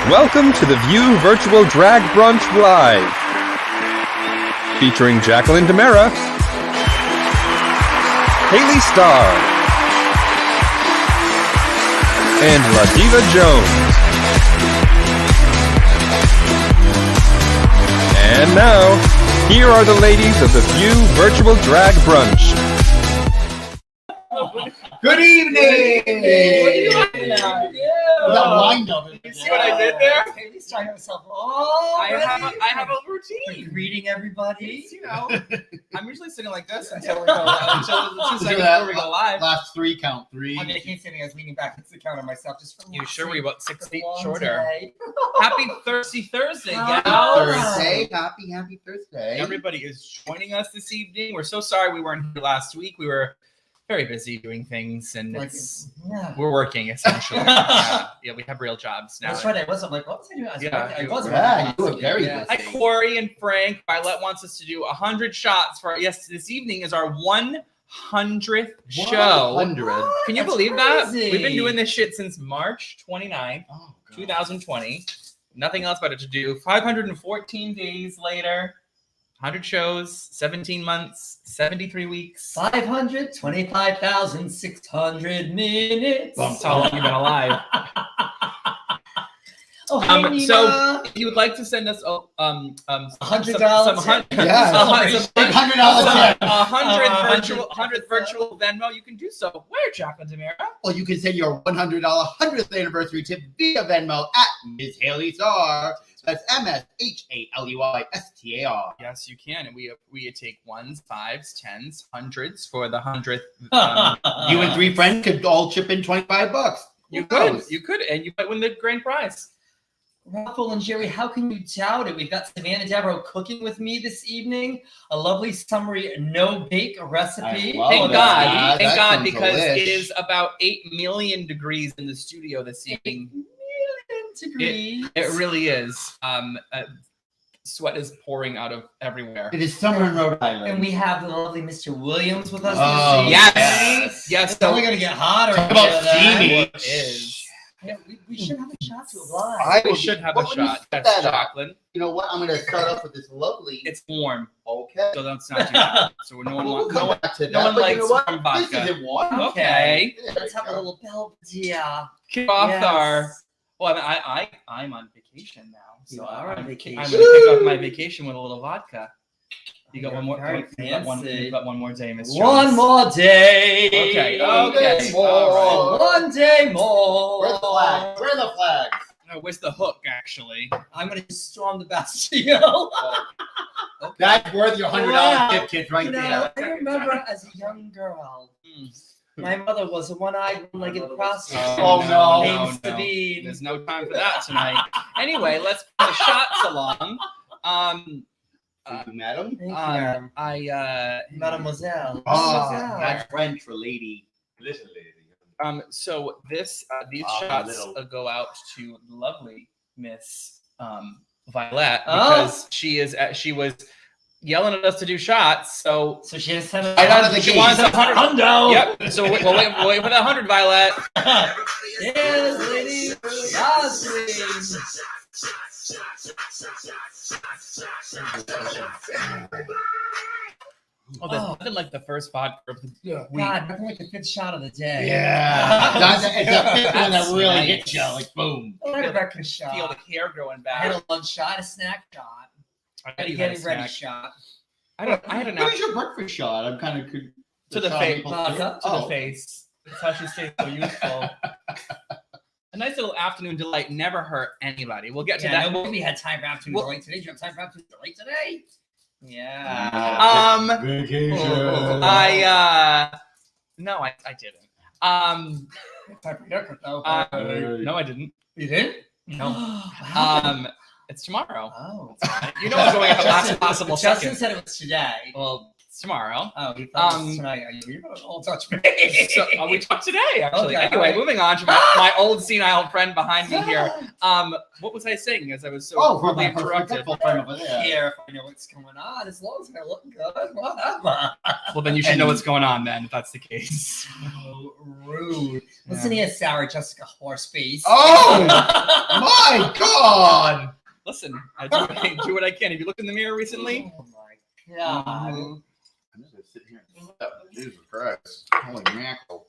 Welcome to the View Virtual Drag Brunch Live, featuring Jacqueline Demera, Haley Starr, and La Diva Jones. And now, here are the ladies of the View Virtual Drag Brunch. Good evening! What are you laughing at? You see what I did there? Haley's trying herself. Oh, I have a routine. Greeting everybody. You know, I'm usually sitting like this until we go until the 2 seconds before we go live. Last three, count three. I mean, I keep saying I was leaning back to count on myself just from You sure we're about 6 feet long shorter? day. Happy Thursday, Happy gals. Thursday. Happy Thursday. Everybody is joining us this evening. We're so sorry we weren't here last week. We were very busy doing things, and we're working essentially. yeah, we have real jobs now. That's right. I wasn't like, what was I doing? I was you were very busy. Hi, Corey and Frank. Violet wants us to do 100 shots for this evening is our 100th show. 100. Can you That's believe that? crazy. We've been doing this shit since March 29th, 2020. Nothing else better to do. 514 days later. 100 shows, 17 months, 73 weeks. 525,600 minutes. That's how long you've been alive. Oh, hey, Nina. So if you would like to send us $100. Yeah. $100 $100 100 virtual Venmo, you can do so. Where, Jacqueline Demira? Well, you can send your $100 100th anniversary tip via Venmo at Ms. Haley Star. That's MSHALEYSTAR. Yes, you can, and we take ones, fives, tens, hundreds for the 100th. You and 3 friends could all chip in $25. You Who could, knows? and you might win the grand prize. Raffle and Jerry, how can you doubt it? We've got Savannah Devereaux cooking with me this evening. A lovely summery no-bake recipe. I love Thank it. God, That thank God, sounds because delish. it is about 8 million degrees in the studio this evening. 8 million degrees. It really is. Sweat is pouring out of everywhere. It is summer in Rhode Island. And we have the lovely Mr. Williams with us Oh, this Yes, evening. yes. It's only going to get hotter. Talk about after that. steamy. It is. Yeah, we should have a shot to oblige. We should have a What would you shot. set That's that up? Jacqueline. You know what? I'm going to start off with this lovely. It's warm, Okay. so that's not too bad. So no one We'll wants. come No one, back to that. no one but likes you know what? warm vodka. This isn't warm. Okay. There Let's we have a go. little Belvedere. kick off Yes. our. Well, I'm on vacation now, so You are on I'm vacation. going to kick off my vacation with a little vodka. You got one more. Very You got one more day, Miss Jones. One more day. Okay, One day more. all right. One day more. Where's the flag? Where are the flags? No, where's the hook, actually? I'm going to storm the Bastille. That's worth your $100 Wow. tip, kids, right You know, there. I remember as a young girl, my mother was a one-eyed, one-legged prostitute. Oh, no. Named Sabine. There's no time for that tonight. Anyway, let's put the shots along. Thank you, madam. Thank you, Mademoiselle. Oh, Mademoiselle. that's French for lady. Little lady. So these Ah, shots little. go out to lovely Miss Violet Oh. because she was yelling at us to do shots. So So she just had Right out of the she gate. wants 100. Hundo. Yep. So we'll wait for that 100, Violet. Yes, lady. Yes, Oh, there's nothing like the first vodka of the week. God, nothing like the 5th shot of the day. Yeah. That's it's a fifth one that That's really nice. hits you, like boom. I like a breakfast shot. Feel the hair growing I had back. a lunch shot, a snack shot, I a bet you had a getting ready snack. shot. I had an What is your breakfast shot? I'm kind of to the face. Vodka. To the face. That's how she stays so youthful. A nice little afternoon delight never hurt anybody. We'll get to Yeah, that. nobody had time for afternoon Well- delight today. Do you have time for afternoon delight today? Yeah. Vacation. No, I didn't. Time for haircut though. No, I didn't. You didn't? No. It's tomorrow. Oh. You know what's going on at the last possible Justin second. said it was today. Well, it's tomorrow. Oh, he thought it was tonight. You all touch me. So we talked today, actually. Okay, Anyway, alright. moving on to my old senile friend behind me here. What was I saying as I was so Oh, rudely from my interrupted? football friend over there. Here, if I know what's going on, as long as I look good, whatever. Well, then you should know what's going on then, if that's the case. So rude. Listen here, Sarah Jessica Horseface. Oh my God! Listen, I do what I can. Have you looked in the mirror recently? Oh my god. I'm just gonna sit here. Jesus Christ! Holy mackerel!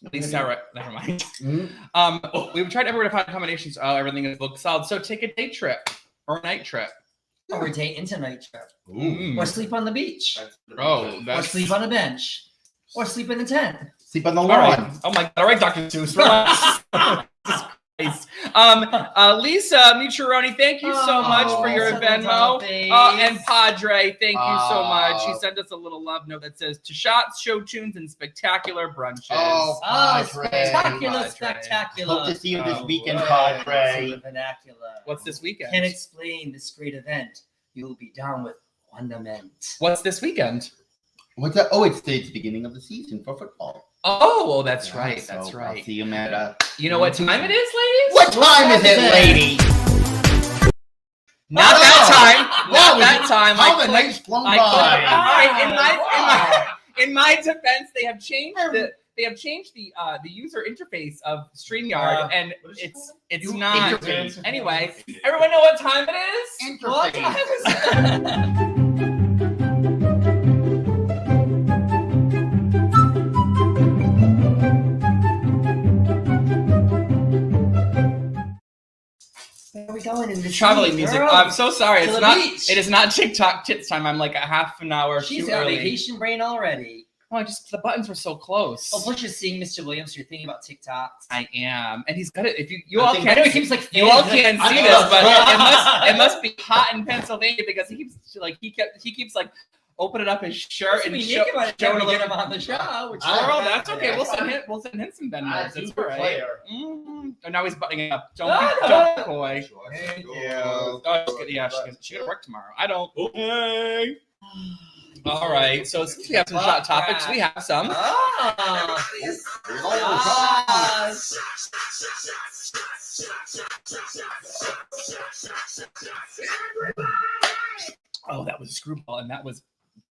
At least Sarah, never mind. Mhm. We've tried everywhere to find combinations. Everything is booked solid. So take a day trip or a night trip. Or a day into night trip. Mm. Or sleep on the beach. Oh, Or that's sleep on a bench. Or sleep in a tent. Sleep on the all lawn. right. Oh my God! All right, Dr. Seuss. Relax. Jesus Christ. Lisa Mucciaroni, thank you so much for your Oh, Venmo. face. And Padre, thank you so much. He sent us a little love note that says, to shots, show tunes, and spectacular brunches. Oh, Oh, Padre. spectacular, Padre. spectacular. Hope to see you this Oh, weekend, Words Padre. of the vernacular. What's this weekend? Can explain this great event. You will be down with wonderment. What's this weekend? What's that? Oh, it's the beginning of the season for football. Oh, well, that's Yeah, right. so That's I'll right. see you at You know what time it is, ladies? What time is it, lady? Not that time. Not that time. How the clicked- night's flown I by. clicked- all right, in my defense, they have changed the user interface of StreamYard, and it's not. Interface. Anyway, everyone know what time it is? Interface. What time is it? It's traveling music. Girl, I'm so sorry. to It's the not. beach. It is not TikTok tits time. I'm like a half an hour She's too got early. vacation brain already. Oh, the buttons were so close. Oh, plus you're seeing Mr. Williams. You're thinking about TikTok. I am, and he's got it. If you I all think- can't, I know he keeps like. you all fans, can't like, see I this, know. but it must be hot in Pennsylvania because he keeps like opening up his shirt and we showing make about it a when we get little. him on the show. Which Girl, is that's okay. We'll send him. him some Venmos. That's super all right. player. Oh, now he's buttoning it up. Don't Ah, be coy. Thank you. Oh, yeah, she got to work tomorrow. I don't. Hey. All right. So since we have some shot topics, we have some. Ah. Oh, that was a screwball, and that was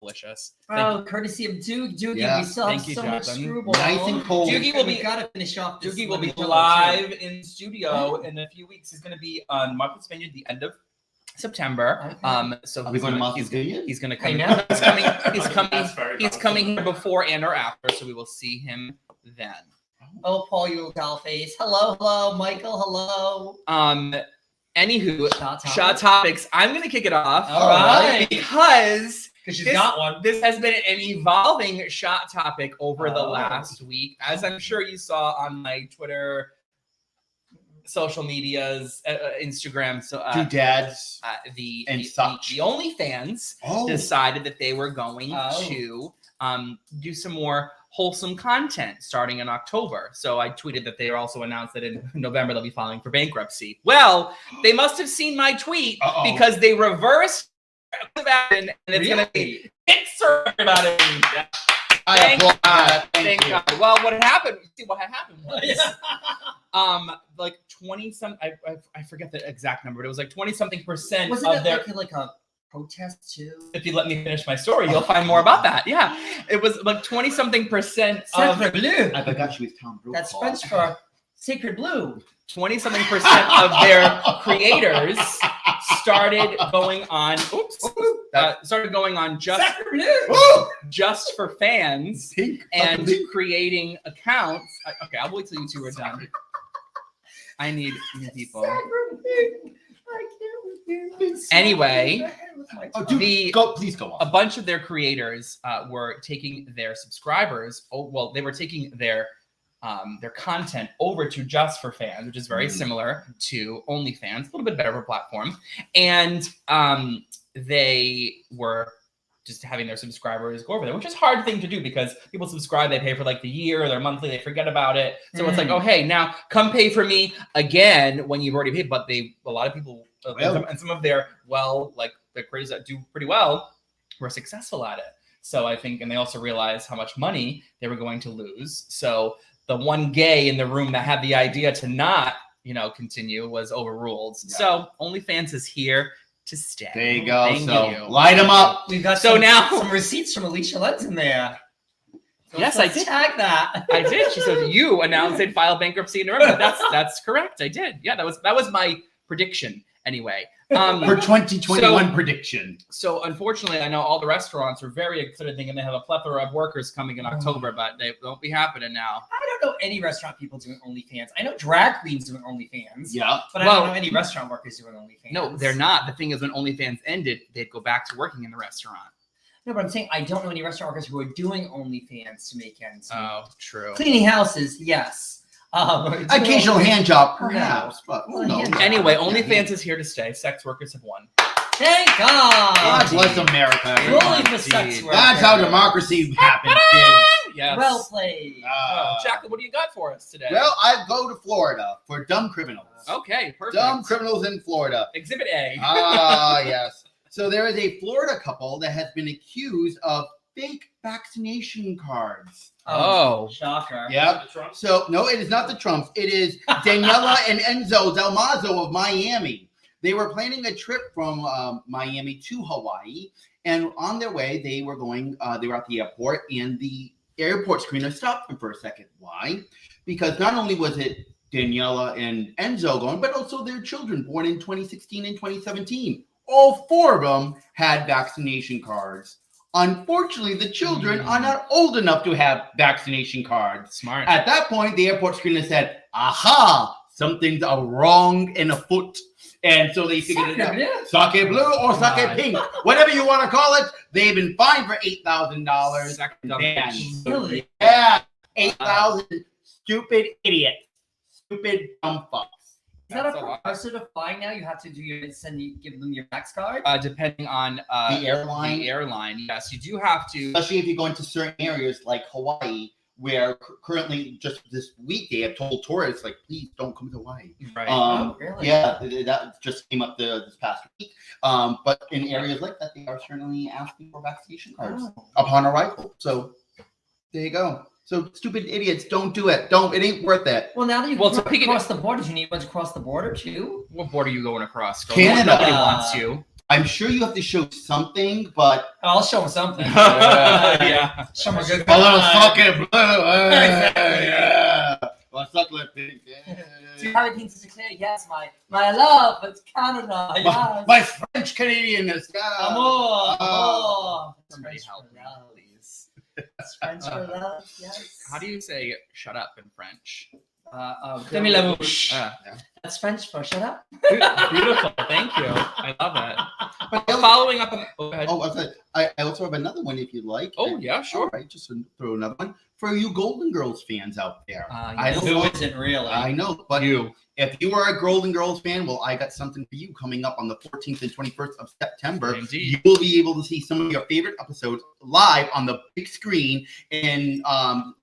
delicious. Oh, courtesy of Doogie. Yeah. We still have Thank you, so much Jonathan. screwball. Nice and cold. Doogie will be- We gotta finish off. This Doogie will be lemon jello, live too. in studio in a few weeks. He's going to be on Martha's Vineyard the end of September. Okay. So Are we going to Martha's Vineyard? He's going to I come. know. He's coming here before and or after, so we will see him then. Oh, Paul, you little doll face. Hello, Michael. Hello. Anywho, Shot shot topics. I'm going to kick it off. All right. Because Because she's This- got one. this has been an evolving shot topic over the Oh. last week, as I'm sure you saw on my Twitter, social medias, Instagram. So Doodads. the And the, such. the OnlyFans Oh. decided that they were going Oh. to do some more wholesome content starting in October. So I tweeted that they also announced that in November they'll be filing for bankruptcy. Well, they must have seen my tweet Uh-oh. because they reversed and it's going to be sorry about it. I Thank applaud God. that. Thank you. God. Well, what happened was like 20 some I forget the exact number, but it was like 20 something percent Wasn't of it their like a protest too? if you let me finish my story, you'll find more about that. Yeah. It was like 20 something percent of Sacre bleu. I forgot she was Tom Brokaw. That's French for sacred blue. 20 something percent of their creators started going on just Sacre bleu. just for fans Pink. and Ugly. creating accounts. Okay, I'll wait till you two are done. I need new people. Anyway, Oh, dude, The- please go a on. bunch of their creators were taking their subscribers. They were taking their content over to Just for Fans, which is very similar to OnlyFans, a little bit better of a platform. And they were just having their subscribers go over there, which is a hard thing to do because people subscribe, they pay for like the year or their monthly, they forget about it. So it's like, oh, hey, now come pay for me again when you've already paid. But a lot of people, and some of their, the creators that do pretty well were successful at it. So I think, and they also realized how much money they were going to lose. So the one gay in the room that had the idea to not, continue was overruled. Yeah. So OnlyFans is here to stay. There you go. Thank So you. light them up. We've got So now- some receipts from Alicia Lenz in there. So Yes, let's I did. Tag that. I did. She said you announced they'd file bankruptcy in November. That's correct. I did. Yeah, that was my prediction anyway. For 2021 So- prediction. So unfortunately, I know all the restaurants are very excited thinking they have a plethora of workers coming in October, but they won't be happening now. I don't know any restaurant people doing OnlyFans. I know drag queens doing OnlyFans, Yeah. but I Well- don't know any restaurant workers doing OnlyFans. No, they're not. The thing is, when OnlyFans ended, they'd go back to working in the restaurant. No, but I'm saying I don't know any restaurant workers who are doing OnlyFans to make ends meet. Oh, true. Cleaning houses, yes. Occasional hand job, perhaps, but who Well, knows? yeah. Anyway, OnlyFans is here to stay. Sex workers have won. Thank God. God bless America. Glory for sex Indeed. workers. That's how democracy happens, kids. Yes. Well played. Jacqueline, what do you got for us today? Well, I go to Florida for dumb criminals. Okay, perfect. Dumb criminals in Florida. Exhibit A. Yes. So there is a Florida couple that has been accused of fake vaccination cards. Oh. Shocker. Yep. So no, it is not the Trumps. It is Daniela and Enzo Dalmazo of Miami. They were planning a trip from Miami to Hawaii, and on their way, they were going. They were at the airport, and the airport screener stopped them for a second. Why? Because not only was it Daniela and Enzo going, but also their children born in 2016 and 2017. All four of them had vaccination cards. Unfortunately, the children are not old enough to have vaccination cards. Smart. At that point, the airport screener said, aha, something's wrong in a foot. And so they figured it out. Sake blue or sake pink, whatever you want to call it. They've been fined for $8,000. Really? Yeah, 8,000 stupid idiots, stupid dumb fucks. Is that a sort of fine now? You have to give them your Max card? Depending on The airline. The airline, yes, you do have to. Especially if you go into certain areas like Hawaii, where currently just this week they have told tourists like, please don't come to Hawaii. Right. Really? Yeah, that just came up this past week. But in areas like that, they are certainly asking for vaccination cards upon arrival. So there you go. So stupid idiots, don't do it. Don't. It ain't worth it. Well, now that you've crossed the border, do you need one to cross the border too? What border are you going across? Canada. Nobody wants you. I'm sure you have to show something, but I'll show them something. Yeah. Show them a good a little card. fucking blue. Yeah. Well, suck lip pink. Do you have anything to declare? Yes, my love, it's Canada. Yes. My French Canadianness. Amour. Somebody help me, please. French for love. Yes. How do you say "shut up" in French? Demi la bouche. Yeah. That's French for shut up. Beautiful. Thank you. I love it. But following up on. Go ahead. I also have another one if you'd like. Oh, yeah, sure. All right, just throw another one for you Golden Girls fans out there. I don't know. Who isn't really? I know, but if you are a Golden Girls fan, well, I got something for you coming up on the 14th and 21st of September. Indeed. You will be able to see some of your favorite episodes live on the big screen in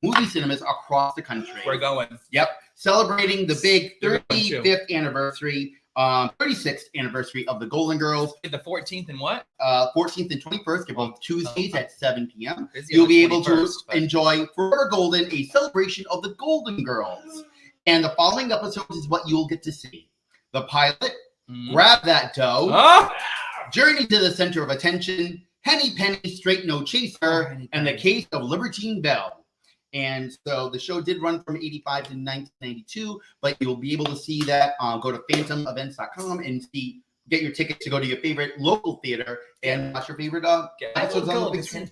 movie cinemas across the country. We're going. Yep. Celebrating the big 35th anniversary, 36th anniversary of the Golden Girls. The 14th and what? 14th and 21st, they're both Tuesdays at 7 p.m. You'll be able to enjoy Forever Golden, a celebration of the Golden Girls. And the following episodes is what you'll get to see. The pilot, Grab That Dough, Journey to the Center of Attention, Henny Penny, Straight No Chaser, and The Case of Libertine Bell. And so the show did run from 85 to 1992, but you'll be able to see that. Go to phantomevents.com and get your tickets to go to your favorite local theater and watch your favorite episodes on the big screen.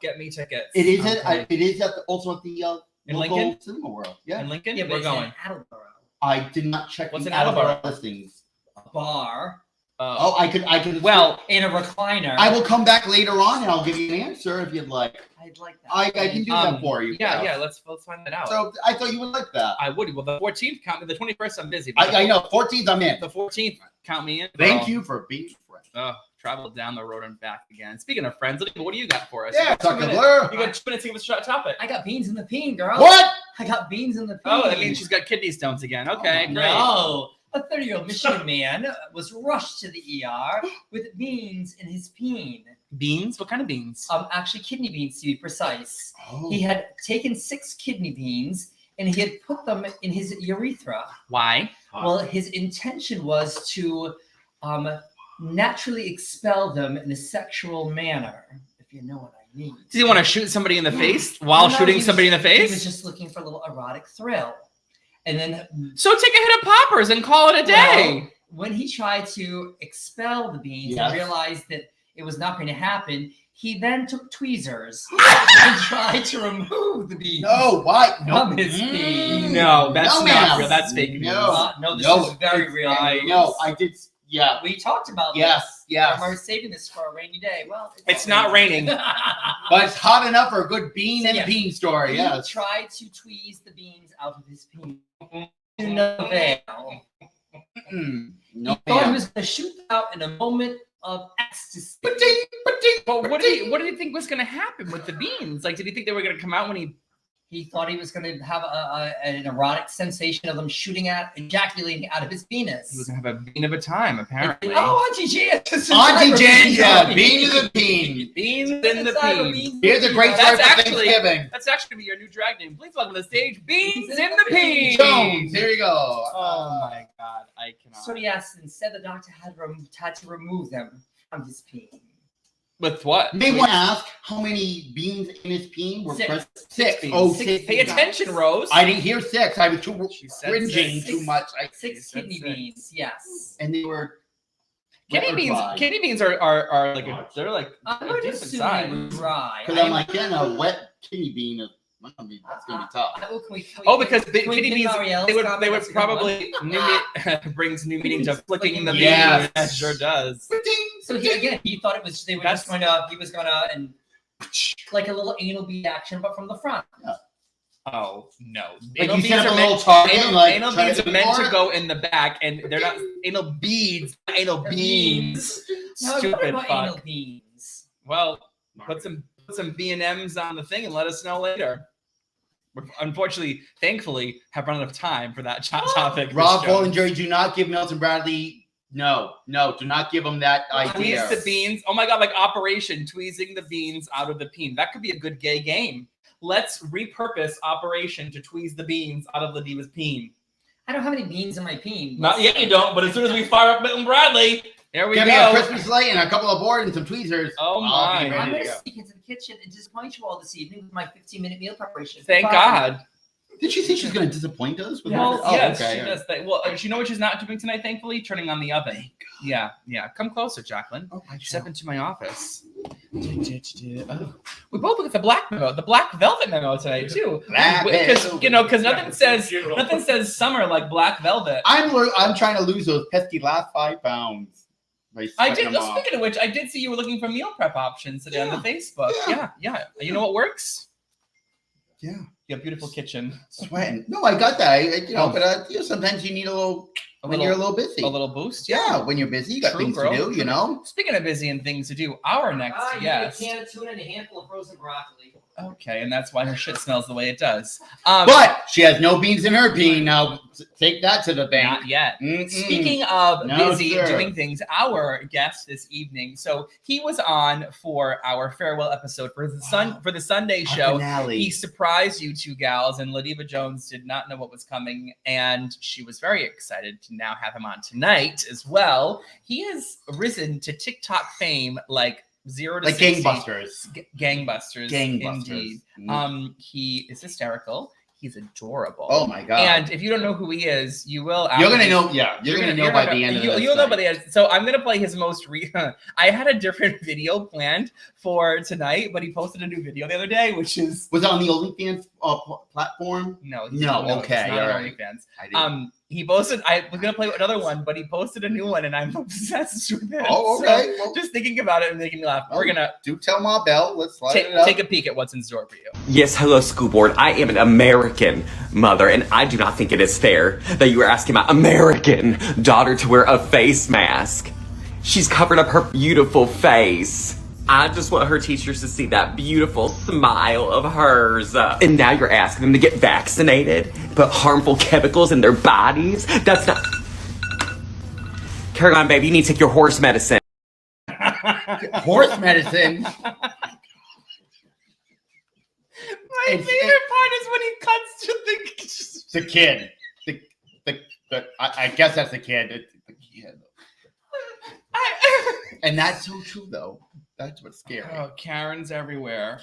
Get me tickets. It is also at the in local Lincoln? Cinema World. Yeah. In Lincoln? Yeah, but we're going. in Attleboro. I did not check What's the in Attleboro listings. A bar. I could. Well, in a recliner. I will come back later on and I'll give you an answer if you'd like. I'd like that. I can do that for you. Yeah. Let's find that out. So I thought you would like that. I would. Well, the 14th count me. The 21st I'm busy. I know. 14th I'm in. The 14th count me in. Thank you for being friends. Oh, traveled down the road and back again. Speaking of friends, what do you got for us? Yeah, you got 2 minutes. You got 2 minutes to give us a topic. I got beans in the peen, girl. What? I got beans in the peen. Oh, that means she's got kidney stones again. Okay, great. No. A 30-year-old Michigan man was rushed to the ER with beans in his peen. Beans? What kind of beans? Actually, kidney beans to be precise. Oh. He had taken 6 kidney beans and he had put them in his urethra. Why? Well, his intention was to naturally expel them in a sexual manner, if you know what I mean. Does he want to shoot somebody in the face while shooting somebody in the face? He was just looking for a little erotic thrill. And then so take a hit of poppers and call it a day. Well, when he tried to expel the beans Yes. and realized that it was not going to happen, he then took tweezers and tried to remove the beans from his peen. No, that's No, not ma'am. real. That's fake news. No, this is very real. No, I did. Yeah. We talked about Yes. this. Yes. We're saving this for a rainy day. Well, It's not raining. But it's hot enough for a good bean and bean story. He Yes. tried to tweeze the beans out of his peen. To no avail. No, He thought he was going to shoot them out in a moment of ecstasy. But what did he think was going to happen with the beans? Like, did he think they were going to come out when He thought he was going to have an erotic sensation of them ejaculating out of his penis. he was going to have a bean of a time, apparently? Oh, Auntie Jan. Auntie Jan, yeah, bean to the bean. Beans in the peen. Here's a great That's story for actually- Thanksgiving. That's actually going to be your new drag name. Please welcome to the stage, Beans in the Peen. Jones, here you go. Oh my God, I cannot. So yes, instead the doctor had to remove them from his peen. With what? May want to ask how many beans in his peen were 6. present? beans. Oh, 6 6. Pay attention, Rose. I didn't hear 6. I was She said cringing 6. too much. 6 kidney beans, yes. And they were Kidney beans. dry. Kidney beans are like they're like I a would decent assume size. they were dry. Because I'm like, getting a wet kidney bean That's gonna be tough. Because can we kidney pin beans, Marielle's they would comment? That's a good probably brings new meaning to flicking the Yes. bean. It sure does. So he thought it was he was gonna and like a little anal bead action, but from the front. Oh no! Like Anal you beads set up are a little meant, target and like anal try beads to are meant to ignore go in the back, and they're not anal beads. Anal beans. No, Stupid about fuck. anal beads. Well, put some B&Ms on the thing and let us know later. We unfortunately, thankfully, have run out of time for that topic. Rob, Paul, and Jerry, do not give Milton Bradley. No, do not give him that idea. Tweeze the beans. Oh my god, like Operation tweezing the beans out of the peen. That could be a good gay game. Let's repurpose Operation to tweeze the beans out of Ladiva's peen. I don't have any beans in my peen. Not yet, you don't. But as soon as we fire up Milton Bradley, there we Give go. me a Christmas light and a couple of boards and some tweezers. Oh I'll be my! I'm ready going to to go. sneak into the kitchen and disappoint you all this evening with my 15-minute meal preparation. Thank Bye. God. Did she say she's going to disappoint us? With Well, her? Oh, yes, okay. she does. Well, you know what she's not doing tonight, thankfully? Turning on the oven. Yeah. Come closer, Jacqueline. Oh, I Step into my office. Oh. We both look at the black memo, the black velvet memo tonight too. Because nothing says summer like black velvet. I'm trying to lose those pesky last 5 pounds. I did. Speaking of which, I did see you were looking for meal prep options today on the Facebook. Yeah. You know what works? Yeah. You have a beautiful kitchen. Sweating. No, I got that. But sometimes you need a little you're a little busy. A little boost. Yeah, when you're busy, you got things to do. You know. Speaking of busy and things to do, our next guest. You need a can of tuna and a handful of frozen broccoli. Okay, and that's why her shit smells the way it does. But she has no beans in her bean. Now take that to the bank. Not yet. Mm-mm. Speaking of busy sir. doing things, our guest this evening. So he was on for our farewell episode for the Sunday show. Finale. He surprised you two gals, and Ladiva Jones did not know what was coming, and she was very excited to now have him on tonight as well. He has risen to TikTok fame like 0 to 60. Gangbusters. Indeed. He is hysterical. He's adorable. Oh my god! And if you don't know who he is, you will. You're gonna know. Yeah, you're gonna know by the end of this. You'll know by the end. So I'm gonna play his most I had a different video planned for tonight, but he posted a new video the other day, which is was it on the OnlyFans platform? No. Okay, it's not all on right. OnlyFans. He posted. I was gonna play another one, but he posted a new one, and I'm obsessed with it. Oh, okay. So just thinking about it and making me laugh. We're gonna do tell Ma Bell. Let's slide it up. take a peek at what's in store for you. Yes, hello, school board. I am an American mother, and I do not think it is fair that you are asking my American daughter to wear a face mask. She's covered up her beautiful face. I just want her teachers to see that beautiful smile of hers. And now you're asking them to get vaccinated, put harmful chemicals in their bodies? That's not... Caroline, baby, you need to take your horse medicine. Horse medicine. My favorite part is when he cuts to the kid. I guess that's the kid. The kid. And that's so true, though. That's what's scary. Oh, Karens everywhere.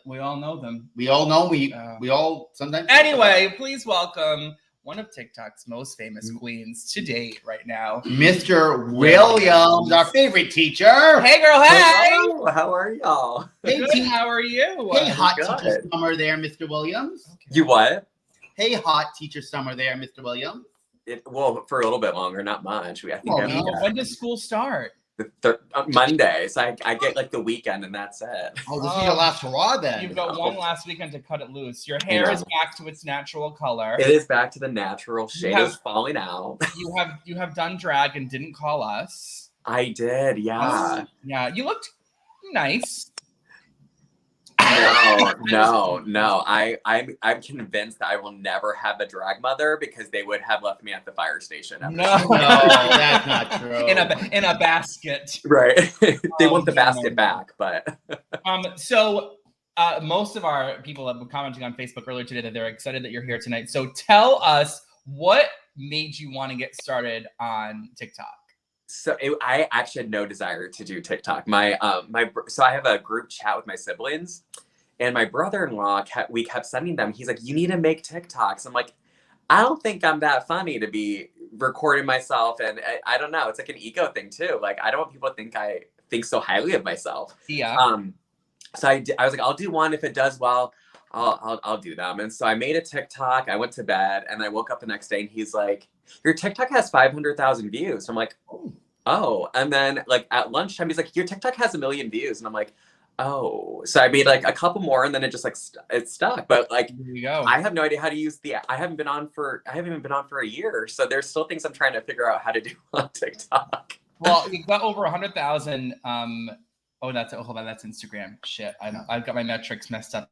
We all know them. We all know. We all sometimes. Anyway, please welcome one of TikTok's most famous queens to date right now, Mr. Williams, our favorite teacher. Hey, girl. Hey. Hello, how are y'all? Hey, Good, how are you? Hey, hot Good. teacher summer there, Mr. Williams. Okay. You what? Hey, hot teacher summer there, Mr. Williams. Well, for a little bit longer, not much. I think When does school start? Monday, so I get like the weekend and that's it. Oh, this is your last hurrah then. You've got one last weekend to cut it loose. Your hair is back to its natural color. It is back to the natural shade is falling out. You have done drag and didn't call us. I did, yeah. Yeah, you looked nice. No. I'm convinced that I will never have a drag mother because they would have left me at the fire station. No, that's not true. In a basket. Right. They want the basket back, but So most of our people have been commenting on Facebook earlier today that they're excited that you're here tonight. So tell us what made you want to get started on TikTok. So I actually had no desire to do TikTok. So I have a group chat with my siblings, and my brother-in-law we kept sending them. He's like, "You need to make TikToks." I'm like, I don't think I'm that funny to be recording myself, and I don't know. It's like an ego thing too. Like I don't want people to think I think so highly of myself. Yeah. So I was like, I'll do one if it does well. I'll do them. And so I made a TikTok. I went to bed and I woke up the next day and he's like, your TikTok has 500,000 views. I'm like, oh. And then like at lunchtime, he's like, your TikTok has 1 million views. And I'm like, oh. So I made like a couple more and then it just like, it stuck. But like, There you go. I have no idea how to use I haven't even been on for a year. So there's still things I'm trying to figure out how to do on TikTok. Well, you've got over 100,000. Hold on, that's Instagram. Shit, I know. I've got my metrics messed up.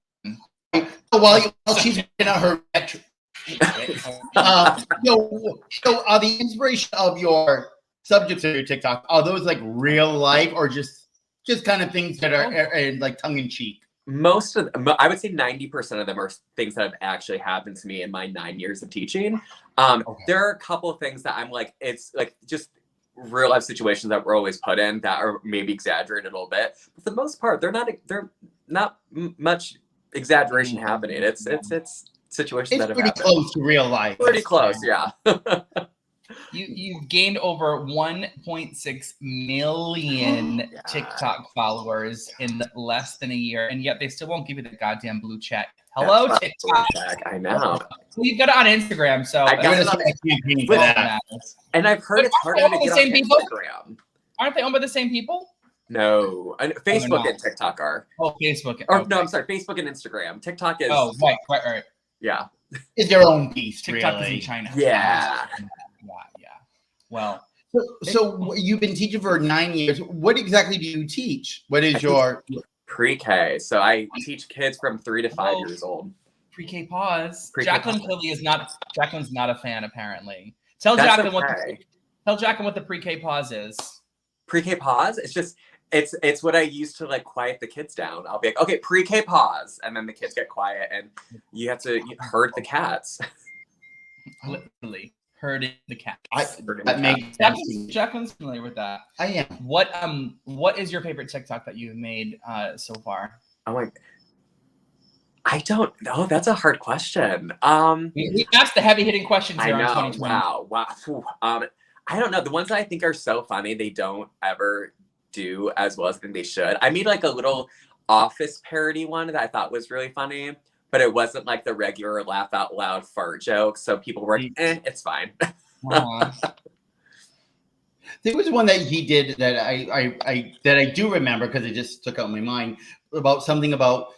While she's in her metric. The inspiration of your subjects of your TikTok, are those like real life or just kind of things that are like tongue in cheek? Most of them, I would say 90% of them are things that have actually happened to me in my 9 years of teaching. There are a couple of things that I'm like, it's like just real life situations that we're always put in that are maybe exaggerated a little bit. But for the most part, they're not much exaggeration happening. It's situations that have happened. It's pretty close to real life. Pretty close, yeah. You've gained over 1.6 million TikTok followers in less than a year, and yet they still won't give you the goddamn blue check. Hello, TikTok. I know. Well, you've got it on Instagram, so I got it on campaign for that. And I've heard it's harder to get on Instagram. Aren't they owned by the same people? No, and Facebook and TikTok are. Oh, Facebook. Or okay. no, I'm sorry, Facebook and Instagram. TikTok is. Oh, right. Yeah. Is their own beast, TikTok really. is in China. Yeah. Yeah. Well, so you've been teaching for 9 years. What exactly do you teach? What is your pre-K? So I teach kids from 3 to 5 years old. Pre-K pause. Pre-K Jacqueline pause. clearly is not. Jacqueline's not a fan, apparently. Tell That's Jacqueline okay. what the pre-K pause is. Pre-K pause. It's just it's what I use to like quiet the kids down. I'll be like, okay, pre-K pause, and then the kids get quiet, and you have to herd the cats. Literally herding the cats. that makes sense. Jacqueline's familiar with that. I am. What is your favorite TikTok that you've made so far? I'm like, I don't know. That's a hard question. We asked the heavy hitting questions I here know. on 2020. Wow. Whew. I don't know. The ones that I think are so funny, they don't ever do as well as I think they should. I made like a little Office parody one that I thought was really funny, but it wasn't like the regular laugh out loud fart joke. So people were like, it's fine. There was one that he did that I do remember because it just stuck out in my mind about something about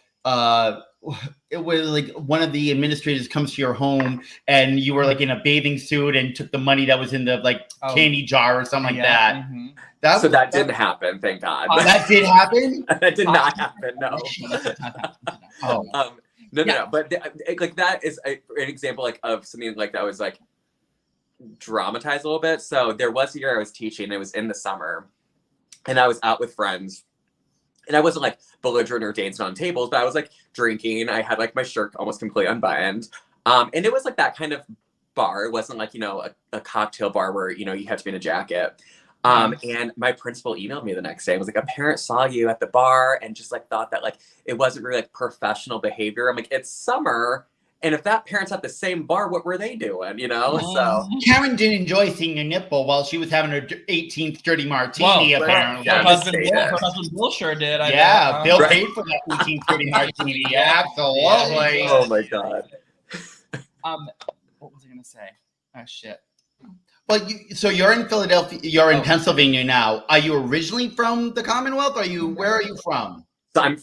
it was like one of the administrators comes to your home and you were like in a bathing suit and took the money that was in the like candy jar or something like that. Mm-hmm. That didn't happen, thank God. That did happen? That did not happen, no. No. But like that is an example like of something like that was like dramatized a little bit. So there was a year I was teaching, it was in the summer, and I was out with friends. And I wasn't like belligerent or dancing on tables, but I was like drinking. I had like my shirt almost completely unbuttoned. And it was like that kind of bar. It wasn't like, a cocktail bar where, you have to be in a jacket. And my principal emailed me the next day and was like, a parent saw you at the bar and just like thought that like it wasn't really like professional behavior. I'm like, it's summer. And if that parent's at the same bar, what were they doing, So Karen didn't enjoy seeing your nipple while she was having her 18th dirty martini, apparently. Her husband Bill sure did. Bill paid for that 18th dirty martini. Absolutely. Oh my God. What was I gonna say? Oh shit. Well, so you're in Philadelphia. You're in Pennsylvania now. Are you originally from the Commonwealth? Where are you from? So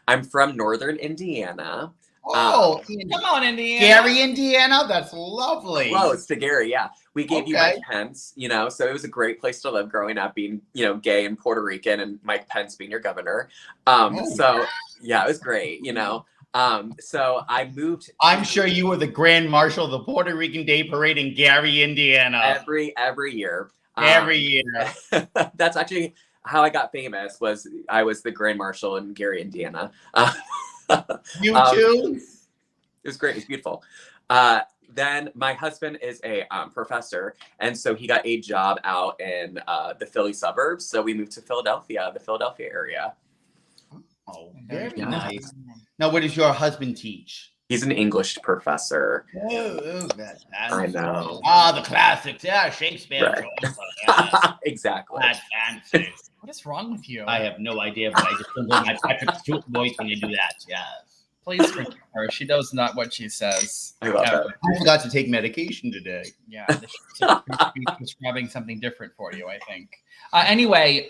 I'm from Northern Indiana. Oh, come on, Indiana. Gary, Indiana. That's lovely. Close to Gary, yeah. We gave you Mike Pence, so it was a great place to live growing up, being, gay and Puerto Rican, and Mike Pence being your governor. So yeah, it was great, So I moved. I'm sure you were the Grand Marshal of the Puerto Rican Day Parade in Gary, Indiana. Every year. Every year. That's actually how I got famous. I was the Grand Marshal in Gary, Indiana. You too? It was great. It was beautiful. Then my husband is a professor, and so he got a job out in the Philly suburbs. So we moved to Philadelphia, the Philadelphia area. Oh, very nice. Now, what does your husband teach? He's an English professor. Oh, that's I know. The classics. Yeah, Shakespeare. Right. Exactly. That's fancy. What is wrong with you? I have no idea, but I just don't know my Patrick Stewart voice when you do that. Yes. Please forgive her. She knows not what she says. I love that. I forgot to take medication today. Yeah, she's prescribing something different for you, I think. Anyway,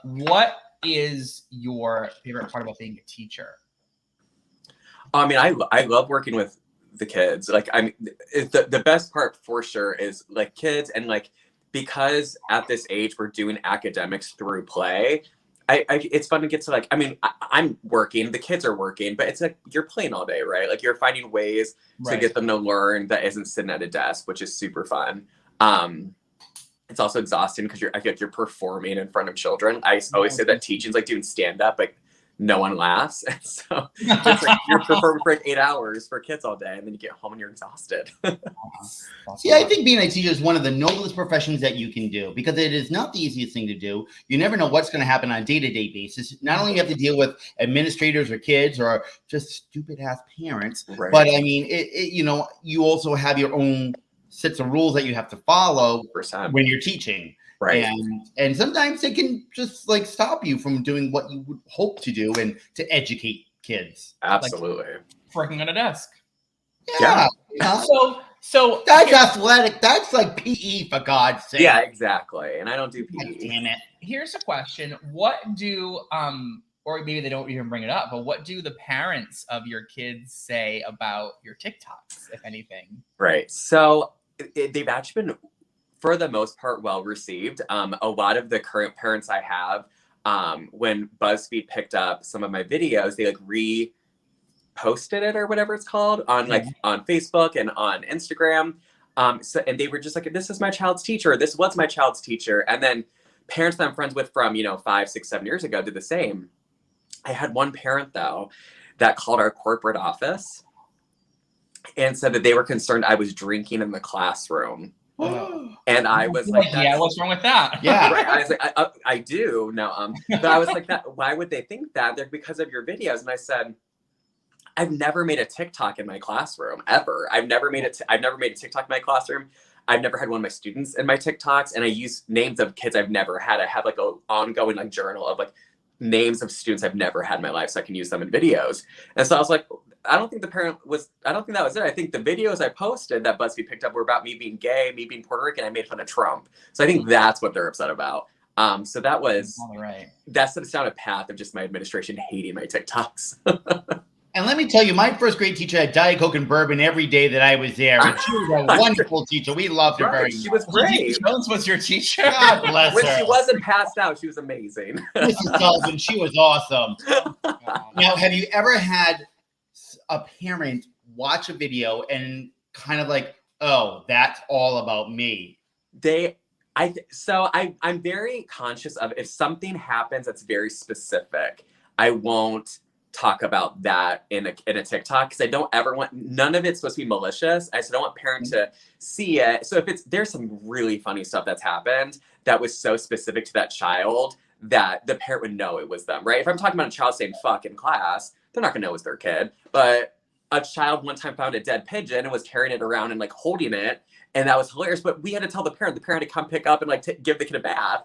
what is your favorite part about being a teacher? I mean, I love working with the kids. Like, I mean, the best part for sure is like kids, and like because at this age we're doing academics through play. It's fun to get to like, I mean, I'm working, the kids are working, but it's like you're playing all day, right? Like you're finding ways to get them to learn that isn't sitting at a desk, which is super fun. It's also exhausting because I feel like you're performing in front of children. I always say that teaching's like doing stand up, like no one laughs. And so it's like you're performing for like 8 hours for kids all day, and then you get home and you're exhausted. Yeah, I think being a teacher is one of the noblest professions that you can do because it is not the easiest thing to do. You never know what's going to happen on a day-to-day basis. Not only you have to deal with administrators or kids or just stupid-ass parents, Right. but I mean, you also have your own sets of rules that you have to follow 100%. when you're teaching. Right. And sometimes they can just like stop you from doing what you would hope to do and to educate kids. Absolutely. Working on a desk. Yeah. So That's athletic. That's like PE for God's sake. Yeah, exactly. And I don't do God PE. damn it. here's a question. What do or maybe they don't even bring it up, but what do the parents of your kids say about your TikToks, if anything? Right. So they've actually been, for the most part, well received. A lot of the current parents I have, when BuzzFeed picked up some of my videos, they like reposted it or whatever it's called on like on Facebook and on Instagram. And they were just like, this is my child's teacher. This was my child's teacher. And then parents that I'm friends with from, 5, 6, 7 years ago did the same. I had one parent though that called our corporate office and said that they were concerned I was drinking in the classroom. And I was like, yeah, what's wrong with that? Yeah. Right. I was like, I do. No, but I was like, that. Why would they think that? They're because of your videos. And I said, I've never made a TikTok in my classroom ever. I've never made a TikTok in my classroom. I've never had one of my students in my TikToks, and I use names of kids I've never had. I have like an ongoing like journal of like names of students I've never had in my life, so I can use them in videos. And so I was like, I don't think that was it. I think the videos I posted that BuzzFeed picked up were about me being gay, me being Puerto Rican. I made fun of Trump. So I think that's what they're upset about. So that's the down a path of just my administration hating my TikToks. And let me tell you, my first grade teacher had Diet Coke and bourbon every day that I was there. And she was a wonderful teacher. We loved her very much. She was great. Jones was your teacher. God bless When her. she wasn't passed out, she was amazing. Mrs. Sullivan, she was awesome. Now, have you ever had a parent watch a video and kind of like, oh, that's all about me? I'm very conscious of if something happens that's very specific, I won't talk about that in a TikTok because I don't ever want, none of it's supposed to be malicious. I just don't want parents to see it. So if there's some really funny stuff that's happened that was so specific to that child that the parent would know it was them, right? If I'm talking about a child saying fuck in class, they're not gonna know it's their kid. But a child one time found a dead pigeon and was carrying it around and like holding it, and that was hilarious. But we had to tell the parent had to come pick up and like give the kid a bath,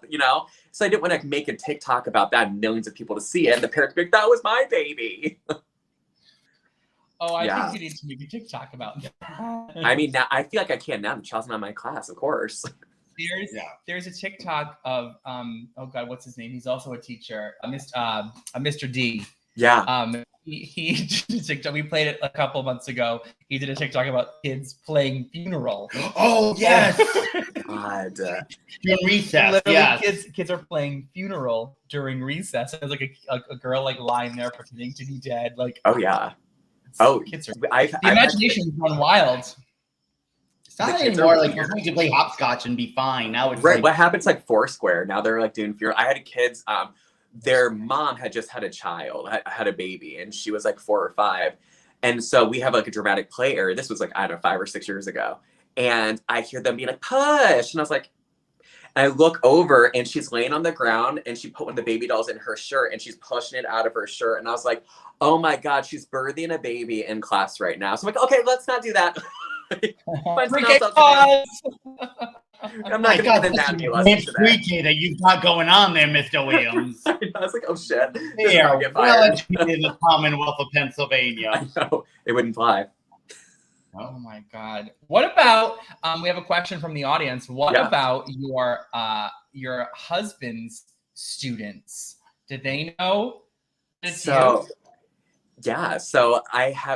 So I didn't want to make a TikTok about that and millions of people to see it. And the parents be like, that was my baby. I think you need to make a TikTok about that. I mean, now I feel like I can now. The child's not in my class, of course. There's a TikTok of oh god, what's his name? He's also a teacher, Mr. D. Yeah. He did a TikTok. We played it a couple months ago. He did a TikTok about kids playing funeral. Oh yes. God. During recess. Literally, Yes. kids are playing funeral during recess. And there's like a girl like lying there pretending to be dead. Like, oh yeah. Oh, kids are. The Imagination has gone wild. It's not anymore like you're going to play hopscotch and be fine. Now it's right. like, What happens like Foursquare? Now they're like doing funeral. I had kids. Their mom had just had a child, had a baby, and she was like 4 or 5. And so we have like a dramatic play area. This was like, I don't know, 5 or 6 years ago. And I hear them being like, push. And I was like, and I look over and she's laying on the ground and she put one of the baby dolls in her shirt and she's pushing it out of her shirt. And I was like, oh my God, she's birthing a baby in class right now. So I'm like, okay, let's not do that. I'm not going to get the freaky that you've got going on there, Mr. Williams. I I was like, oh shit. This is Here, how I get well fired. educated in the Commonwealth of Pennsylvania. I know. It wouldn't fly. Oh my God. What about we have a question from the audience. What Yeah. about your husband's students? Did they know it's So you? yeah, so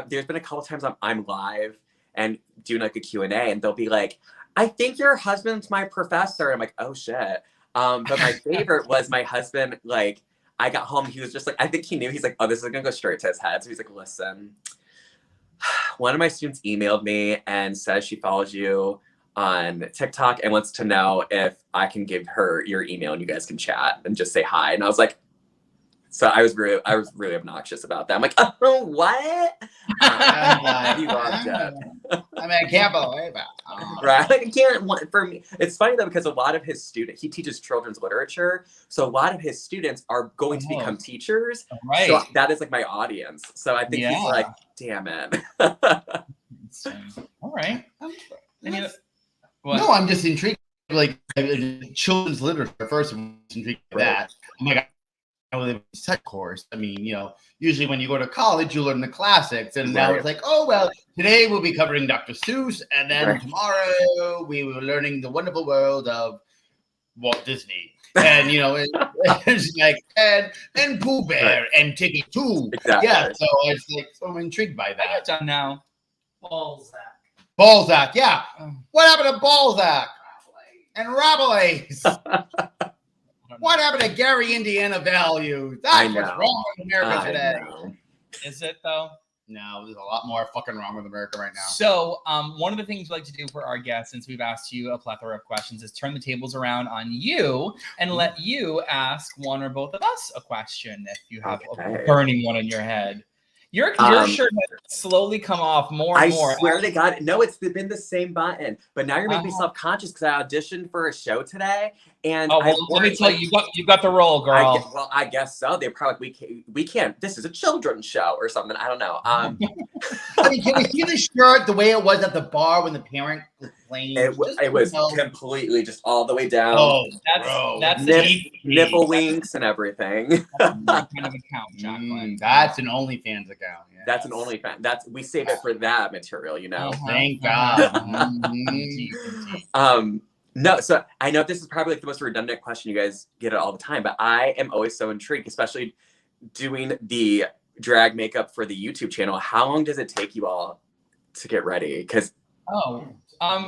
there's been a couple times I'm live and doing like a Q&A and they'll be like, I think your husband's my professor. I'm like, oh shit. But my favorite was my husband, like, I got home, he was just like, I think he knew, he's like, oh, this is gonna go straight to his head. So he's like, listen, one of my students emailed me and says she follows you on TikTok and wants to know if I can give her your email and you guys can chat and just say hi. And I was like, so I was really obnoxious about that. I'm like, oh, what? You loved it. I mean, I can't believe it. Right? Like, I can't, for me, it's funny though, because a lot of his students, he teaches children's literature. So a lot of his students are going to become teachers. Right. So that is like my audience. So I think he's like, damn it. All right. No, I'm just intrigued. Like children's literature, first of all, I'm intrigued by that. I'm like, set course. I mean, usually when you go to college, you learn the classics, and now it's like, oh well, today we'll be covering Dr. Seuss, and then tomorrow we were learning the wonderful world of Walt Disney, and it's like and Pooh Bear and Tiggy too. Exactly. Yeah, so it's like, so I'm intrigued by I that. got done now. Balzac, yeah. What happened to Balzac and Rabelais? What happened to Gary Indiana values? That's what's wrong with America today. Is it though? No, there's a lot more fucking wrong with America right now. So one of the things we like to do for our guests, since we've asked you a plethora of questions, is turn the tables around on you and let you ask one or both of us a question if you have a burning one in your head. Your shirt has slowly come off more and more. I swear to God, no, it's been the same button. But now you're making me self-conscious because I auditioned for a show today, and let me tell you, you got the role, girl. I guess so. They probably we can't. This is a children's show or something. I don't know. I mean, can we see the shirt the way it was at the bar when the parent was playing? It was completely just all the way down. Oh, that's nipple winks and everything. That's kind of account, Jacqueline. That's an OnlyFans account. Yes. That's an OnlyFans. We save it for that material, Thank God. No, so I know this is probably like the most redundant question. You guys get it all the time, but I am always so intrigued, especially doing the drag makeup for the YouTube channel. How long does it take you all to get ready? Because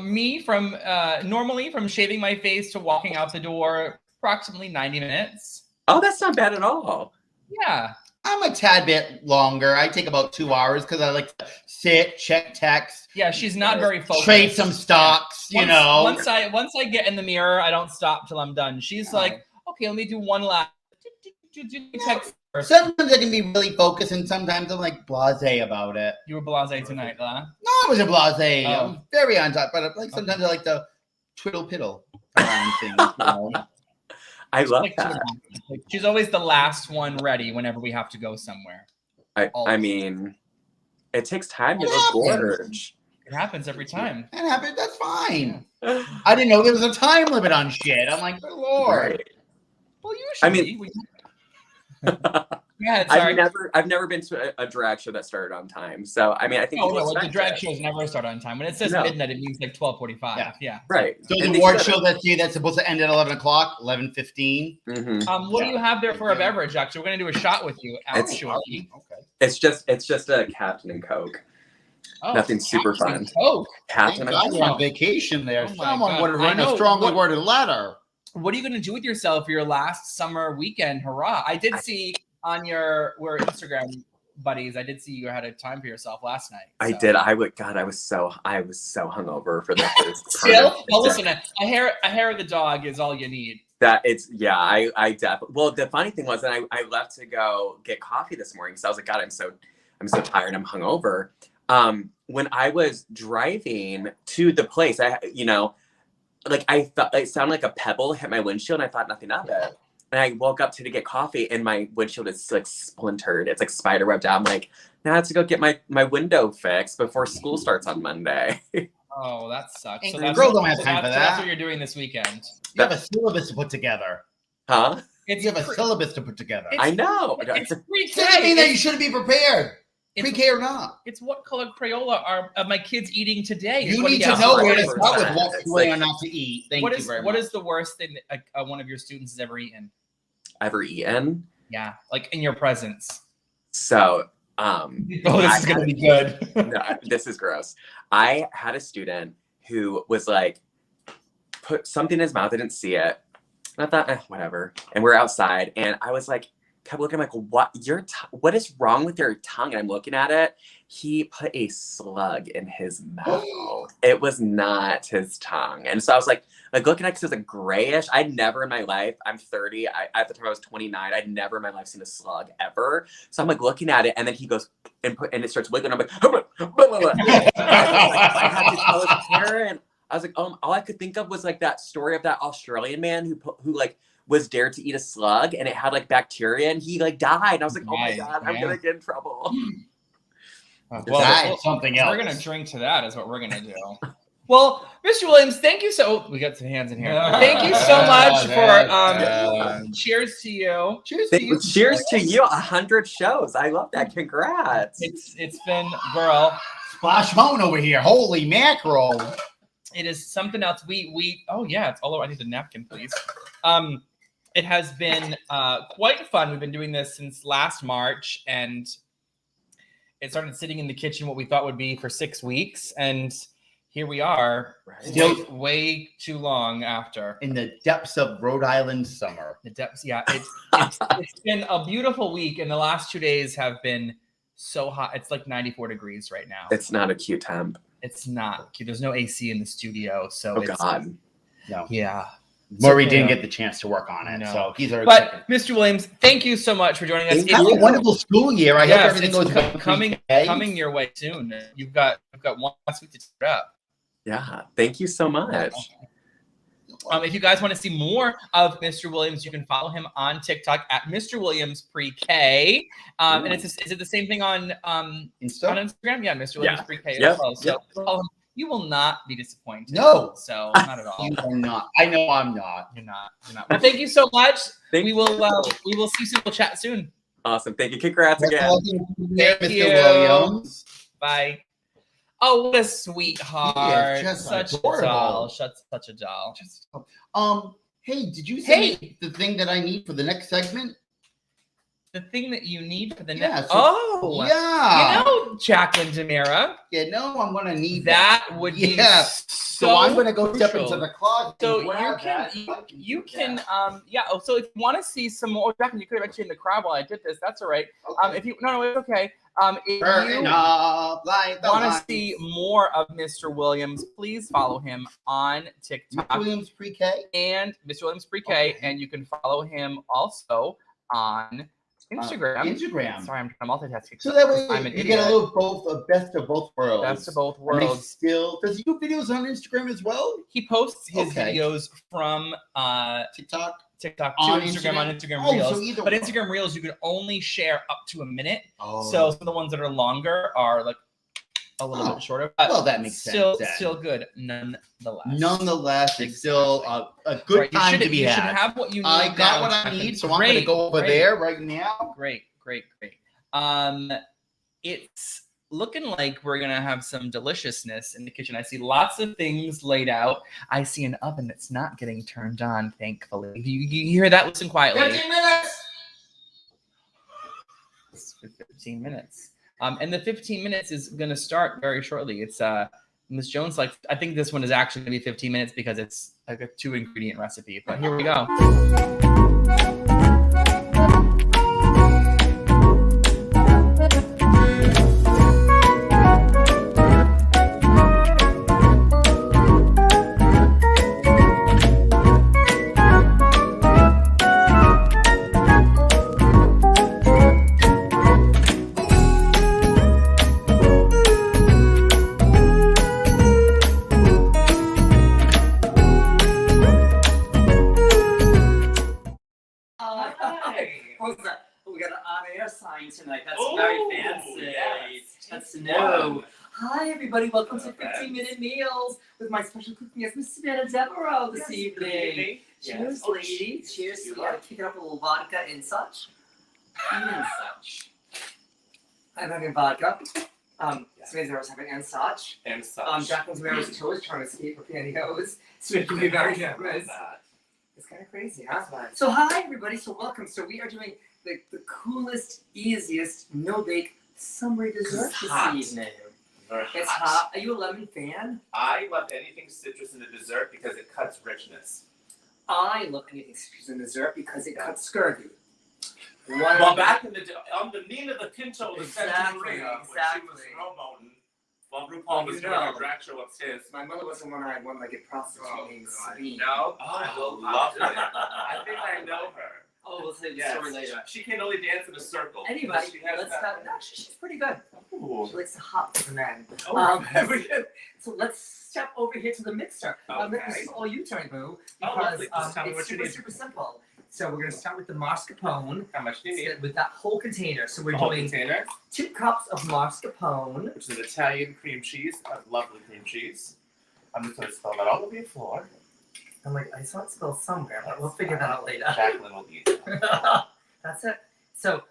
me from normally from shaving my face to walking out the door, approximately 90 minutes. Oh, that's not bad at all. Yeah. I'm a tad bit longer. I take about 2 hours because I like to sit, check text. Yeah, she's not very focused. Trade some stocks, Once I get in the mirror, I don't stop till I'm done. She's like, okay, let me do one last text. Sometimes I can be really focused, and sometimes I'm like blasé about it. You were blasé tonight, huh? No, I wasn't blasé. I was very on top, but sometimes I like to twiddle piddle around things. I love that. She's always the last one ready whenever we have to go somewhere. I mean, it takes time to look gorge. It happens every time. It happens. That's fine. I didn't know there was a time limit on shit. I'm like, good Lord. Right. Well, usually. Yeah, I've never been to a drag show that started on time. So I mean, I think the drag shows never start on time. When it says midnight, it means like 12:45. Yeah. Right. So the award show that's supposed to end at 11 o'clock, 11:15. Mm-hmm. What do you have there for a beverage? Actually, we're gonna do a shot with you. Actually, it's just a Captain and Coke. Nothing super fun. Coke. Captain and Coke. On vacation there. Someone would have written a strongly worded letter. What are you gonna do with yourself for your last summer weekend? Hurrah! I did see on we're Instagram buddies. I did see you had a time for yourself last night. So. I did. I was so hungover for the first Still? Well, listen, a hair of the dog is all you need. I definitely. Well, the funny thing was that I left to go get coffee this morning. So I was like, God, I'm so tired. I'm hungover. When I was driving to the place, I thought it sounded like a pebble hit my windshield, and I thought nothing of it. And I woke up to get coffee, and my windshield is like splintered. It's like spider webbed out. I'm like, now I have to go get my window fixed before school starts on Monday. Oh, that sucks. So girls don't have time for that. That's what you're doing this weekend. You have a syllabus to put together. Huh? You have a syllabus to put together. It's- I know. It's pre-K. Doesn't mean that you It's- shouldn't be prepared. it's- Pre-K or not. It's what color Crayola are my kids eating today? is You what need he to asked. know where to 100%. start with what It's you like- are not to eat. Thank What you is very what much. is the worst thing that one of your students has ever eaten? Ever eaten? Yeah, like in your presence. So, Oh, this is gonna be good. no, this is gross. I had a student who was like, put something in his mouth. I didn't see it. And I thought, whatever. And we're outside, and I was like, kept looking, I'm like, what is wrong with your tongue? And I'm looking at it. He put a slug in his mouth. It was not his tongue. And so I was like looking at it because it was like grayish. I'd never in my life, I'm 30. At the time I was 29. I'd never in my life seen a slug ever. So I'm like looking at it, and then he goes and it starts wiggling. I'm like, I had to tell his parent. I was like, all I could think of was like that story of that Australian man who like was dared to eat a slug, and it had like bacteria, and he like died. And I was like, oh my God, I'm gonna get in trouble. That is something else. We're gonna drink to that. Is what we're gonna do. Well, Mr. Williams, thank you so. We got some hands in here. Thank you so much for. Cheers to you. Cheers to you. Cheers to you. 100 shows. I love that. Congrats. It's been, girl. Splash Mountain over here. Holy mackerel. It is something else. Oh yeah, it's all over. I need a napkin, please. It has been quite fun. We've been doing this since last March, and it started sitting in the kitchen what we thought would be for 6 weeks, and here we are, Still way too long after. in the depths of Rhode Island summer. The depths, yeah. It's been a beautiful week, and the last 2 days have been so hot. It's like 94 degrees right now. It's not a cute temp. It's not cute. There's no AC in the studio, so Oh it's, God. No. yeah. Maury So, didn't yeah. get the chance to work on it, No. so he's already But Mr. Williams, thank you so much for joining us. Have a wonderful school year. I hope Yes, everything it's goes well. coming your way soon. You've got one last week to tear up. Yeah. Thank you so much. If you guys want to see more of Mr. Williams, you can follow him on TikTok at Mr. Williams Pre-K. And is it the same thing on Instagram? Yeah, Mr. Williams Pre-K as well. So follow him. You will not be disappointed. No. So not at all. You are not. I know I'm not. You're not. Well, thank you so much. Thank We will see you soon. We'll chat soon. Awesome. Thank you. Congrats again. There, Thank Mr. you. Williams. Bye. Oh, what a sweetheart. just Such adorable. a doll. Such a doll. Hey, did you say the thing that I need for the next segment? The thing that you need for the Yeah, next. so- Oh, Yeah. you know, Jacqueline Demira, I'm gonna need that would be Yeah. so I'm gonna go step crucial. into the closet. So and you grab can, that. you can, yeah. Oh, so if you want to see some more, Jacqueline, you could have actually in the crowd while I did this. That's all right. Okay. If you, no, it's okay. If Burning you up like the want line. to see more of Mr. Williams, please follow him on TikTok Mr. Williams Pre-K. and Mr. Williams Pre-K, Okay. and you can follow him also on Instagram. Instagram. Sorry, I'm multitasking. So that way I'm an you idiot. get a little best of both worlds. Best of both And they worlds. still does he do videos on Instagram as well? He posts his Okay. videos from TikTok. TikTok to On Instagram on Instagram? Instagram Oh, Reels. so either But one. Instagram Reels, you can only share up to a minute. Oh. So some of the ones that are longer are like a little bit shorter. But well, that makes still, sense. then. still good nonetheless. Nonetheless, it's still a good Right, time to be you should had. have what you need. I got now, what I Jacqueline. need, so I'm going to go over Great. there right now. Great. It's looking like we're gonna have some deliciousness in the kitchen. I see lots of things laid out. I see an oven that's not getting turned on, thankfully. You hear that? Listen quietly. 15 minutes. It's 15 minutes. And the 15 minutes is gonna start very shortly. It's Miss Jones, like, I think this one is actually gonna be 15 minutes because it's like a 2-ingredient recipe. But here we go. We got an on-air sign tonight. That's Oh, very fancy. yes. That's new. Hi, everybody. Welcome to 15-Minute Meals with my special cooking guest, Miss Savannah Devereaux, this evening. Cheers, lady. Cheers. We gotta kick it up with a little vodka and such. And such. I'm having vodka. Savannah Devereaux's having and such. And such. Jacqueline's wearing his toes, trying to escape her pantyhose. It's making me very nervous. It's kind of crazy, huh? So hi, everybody. So welcome. So we are doing the coolest, easiest, no-bake summery dessert this evening. It's hot. Are you a lemon fan? I love anything citrus in the dessert because it cuts richness. I love anything citrus in dessert because it cuts scurvy. Well, back in the day, on the Nina the Pinto, the Exactly, when she was exactly. snowboating, while RuPaul was doing her drag show upstairs. My mother wasn't one I had one like a prostitute named Sabine. No? I love it. I think I know her. Oh, we'll say the story later. She can only dance in a circle. Anyway, let's have. Actually, she's pretty good. Ooh. She likes to hop for the men. Oh, So let's step over here to the mixer. Okay. This is all you, turn boo, Oh, because lovely. Just tell me it's what you super, need. super simple. So we're gonna start with the mascarpone. How much do you need? With that whole container. So we're The whole doing container, 2 cups of mascarpone. which is an Italian cream cheese, a lovely cream cheese. I'm just going to spill that all over your floor. I'm like, I saw it spelled somewhere, but we'll figure that out later. Jacqueline will eat it. That's it. So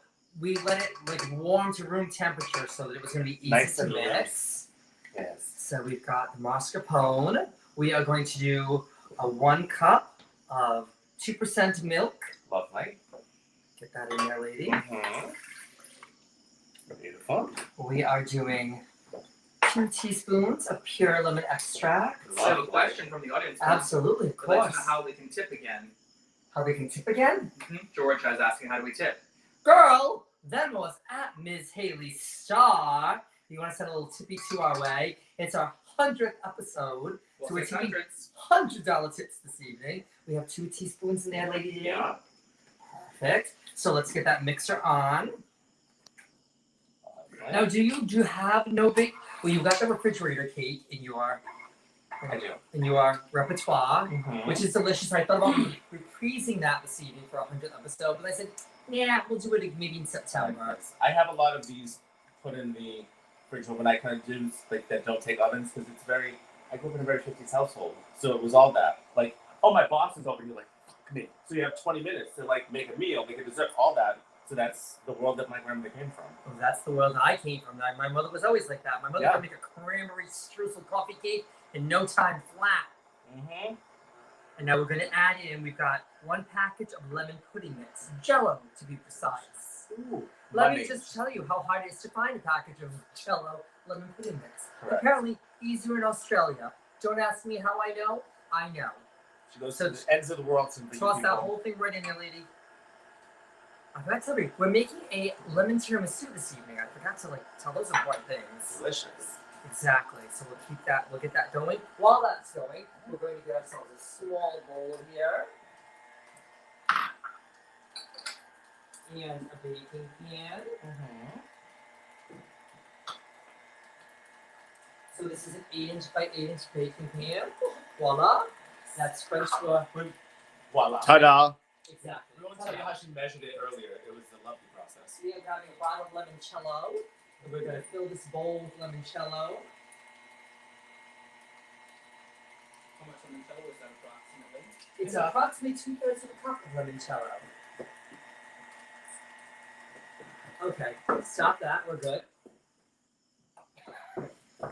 we let it like warm to room temperature so that it was going to be easy Nice to and mix. Yes. So we've got the mascarpone. We are going to do a 1 cup of 2% milk. Lovely. Get that in there, lady. Mm-hmm. Beautiful. We are doing 2 teaspoons of pure lemon extract. So I have a question from the audience. Absolutely, of I'd like to course. know how they can tip again. How they can tip again? George is asking, how do we tip? Girl, Venmo is at Ms. Haley Starr. You want to send a little tippy to our way. It's our 100th episode. Well, So we're taking 600s. $100 tips this evening. We have 2 teaspoons in there, lady. Yeah. Perfect. So let's get that mixer on. Now, do you have no big? Well, you've got the refrigerator cake in your I do. repertoire, Mm-hmm. which is delicious. I thought about reprising that this evening for our 100th episode, but I said, yeah, we'll do it maybe in September. I have a lot of these put in the fridge when I kind of do like that don't take ovens because it's very. I grew up in a very 50s household, so it was all that. Like, oh, my boss is over here, like, fuck me. So you have 20 minutes to like make a meal, make a dessert, all that. So that's the world that my grandmother came from. Well, that's the world that I came from. My mother was always like that. My mother Yeah. could make a cranberry streusel coffee cake in no time flat. Mm-hmm. And now we're going to add in, we've got 1 package of lemon pudding mix, Jello to be precise. Ooh. Let me just tell you how hard it is to find a package of Jello lemon pudding mix. Correct. Apparently easier in Australia. Don't ask me how I know. I know. She goes So to the ends of the world. Toss that whole thing right in there, lady. I forgot to tell you, we're making a lemon tiramisu this evening. I forgot to tell those important things. Delicious. Exactly. So we'll keep that. We'll get that going. While that's going, we're going to get ourselves a small bowl here and a baking pan. Mm-hmm. So this is an 8-inch by 8-inch baking pan. Voila. That's French for Voila. Ta-da! exactly. We won't tell you how she measured it earlier. It was a lovely process. We are grabbing a bottle of limoncello. And we're going to fill this bowl with limoncello. How much limoncello is that approximately? It's approximately 2/3 of a cup of limoncello. Okay, stop that. We're good.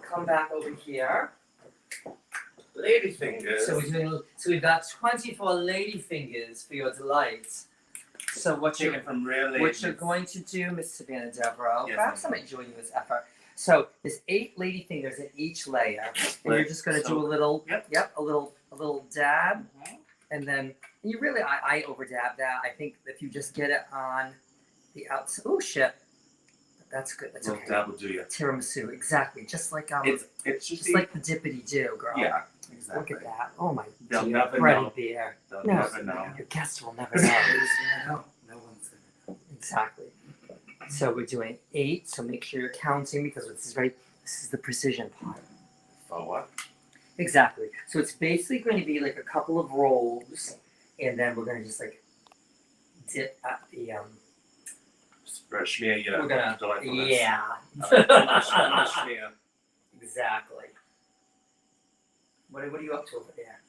Come back over here. Lady fingers. So we've got 24 lady fingers for your delight. So what you're going to do, Miss Savannah Devereaux, Yes, perhaps I might join you in this effort. So there's 8 lady fingers in each layer, and you're just going to do a little, a little dab, and then you really, I over dab that. I think if you just get it on the outside, oh shit, that's good. That's okay. Dab will do you. Tiramisu, exactly, just like It's just like the dippity do, girl. Yeah, exactly. Look at that. Oh my They'll dear, never Freddie know. Bear. They'll No, never know. your guests will never know. No one's gonna know. Exactly. So we're doing 8. So make sure you're counting because this is the precision part. For what? Exactly. So it's basically going to be like a couple of rolls, and then we're going to just dip at the Smear, yeah. We're gonna delightfulness. yeah. Smear. Exactly. What are you up to over there?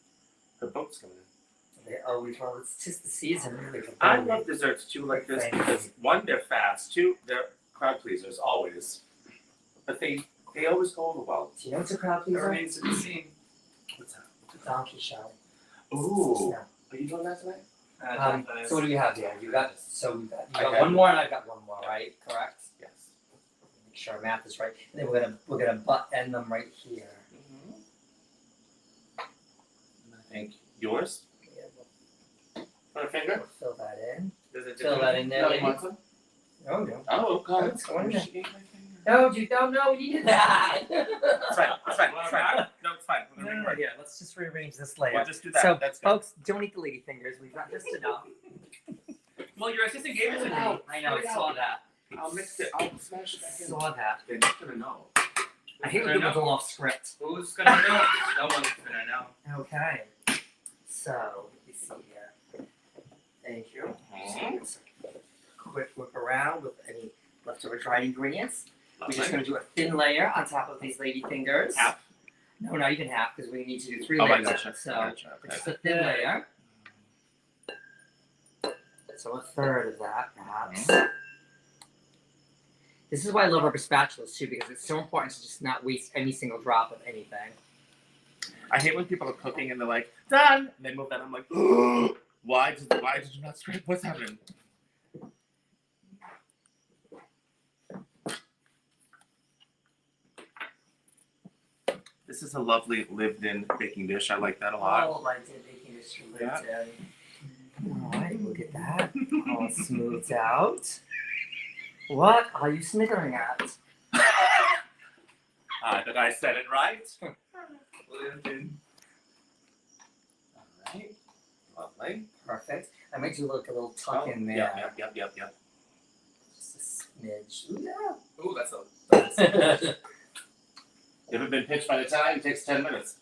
The boat's coming in. Well, it's just the season, really. For I boating. love desserts too like this Thank because one, they're fast. Two, they're crowd pleasers always. But they always go over well. Do you know what's a crowd It pleaser? remains to be seen. What's that? Donkey show. Ooh. Yeah. Are you doing that tonight? So what do we have here? You got you I got have- one more and I've got one more, right? Correct? Yes. Make sure our math is right. And then we're gonna butt end them right here. Mm-hmm. I think yours. Yeah, Put a finger. we'll fill that in. Does it Fill that in there, No, lady. you want some? Oh no. Oh, God. It's going in. She ate my finger. No, you don't know we needed that. It's fine. It's fine. It's fine. No, it's fine. We're gonna make it. Here, let's just rearrange this layer. We'll just do that. So, That's good. folks, don't eat the lady fingers. We've got just enough. Well, your assistant gave it to me. I know, I saw that. I'll mix it. I'll smash it back in. Saw that. They're not gonna know. I hate when people go off script. Who's gonna know? No one's gonna know. Okay. So, let me see here. Thank you. Quick whip around with any leftover dried ingredients. We're just going to do a thin layer on top of these lady fingers. Half? No, not even half, because we need to do 3 Oh, I layers. gotcha. So, Gotcha. it's just Okay. a thin layer. So a third of that, perhaps. This is why I love rubber spatulas too, because it's so important to just not waste any single drop of anything. I hate when people are cooking and they're like, done! And they move that. I'm like, why did you not scrape? What's happening? This is a lovely lived-in baking dish. I like that a lot. All I did making this from lived in. Alright, look at that. All smoothed out. What are you snickering at? Did I said it right? Lived-in. All right. Lovely. Perfect. I might do like a little tuck in there. Yep. Just a smidge. Ooh, Ooh, that's a. yeah. You haven't been pitched by the time, it takes 10 minutes.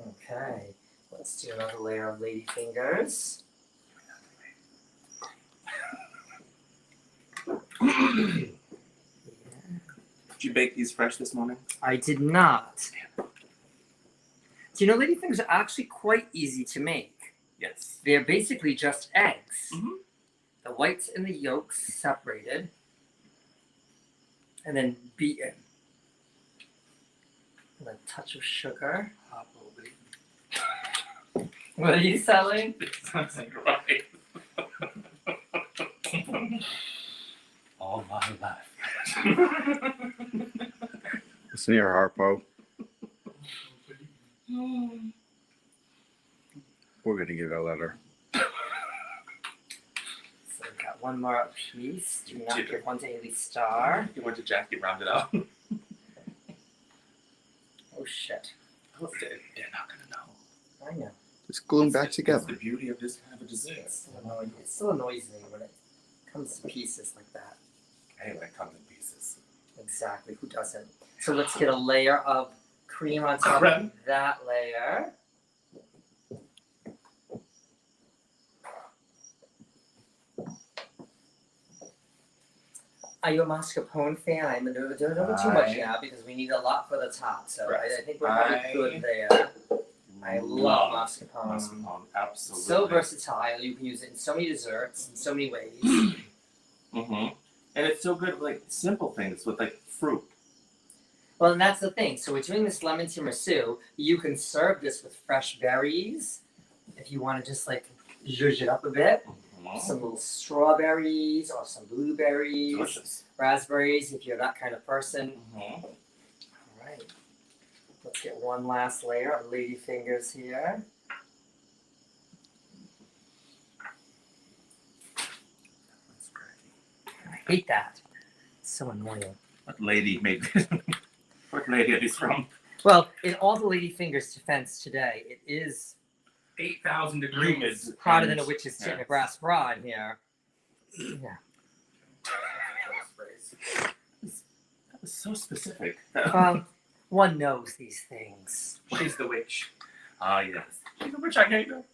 Okay. Let's do another layer of lady fingers. Did you bake these fresh this morning? I did not. Do you know lady fingers are actually quite easy to make? Yes. They're basically just eggs. Mhm. The whites and the yolks separated. And then beaten. And a touch of sugar. What are you selling? Something right. All my life. Listen here, Harpo. We're gonna get a letter. So we've got one more piece. Do not give one to Haley Star. You went to Jackie, round it out. Oh shit. They're not gonna know. I know. Just glue them back It's together. the beauty of this kind of a dessert. It still annoys me when it comes to pieces like that. Hey, when it comes in pieces. Exactly. Who doesn't? So let's get a layer of cream on top of that layer. Are you a mascarpone fan? I'm a don't too much now because we need a lot for the top. So I think we're probably good there. I love mascarpone. Mascarpone, absolutely. So versatile. You can use it in so many desserts in so many ways. Mm-hmm. And it's so good with like simple things with like fruit. Well, and that's the thing. So we're doing this lemon tiramisu. You can serve this with fresh berries if you want to just like zhuzh it up a bit. Some little strawberries or some blueberries, Delicious. raspberries if you're that kind of person. Mm-hmm. All right. Let's get one last layer of lady fingers here. That's great. I hate that. It's so annoying. What lady made this? What lady are these from? Well, in all the lady fingers defense today, it is 8,000 degrees. It's hotter than a witch's tit in a yes. brass bra in here. Yeah. That was so specific. One knows these things. She's the witch. Ah, yes. She's the witch. I hate her. God,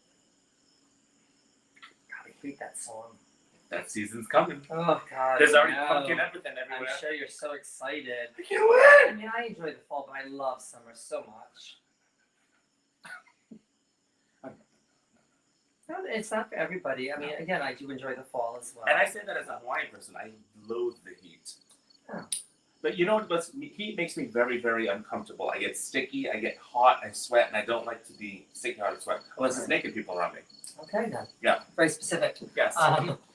I hate that song. That season's coming. Oh God. There's already no. pumpkin everything everywhere. I'm sure you're so excited. I can't wait. I mean, I enjoy the fall, but I love summer so much. No, it's not for everybody. I mean, again, I do enjoy the fall as well. And I say that as a Hawaiian person. I loathe the heat. Oh. But you know what? Heat makes me very, very uncomfortable. I get sticky, I get hot, I sweat, and I don't like to be sticky, hot, and sweat. Unless there's naked people around me. Okay, then. Yeah. Very specific. Yes.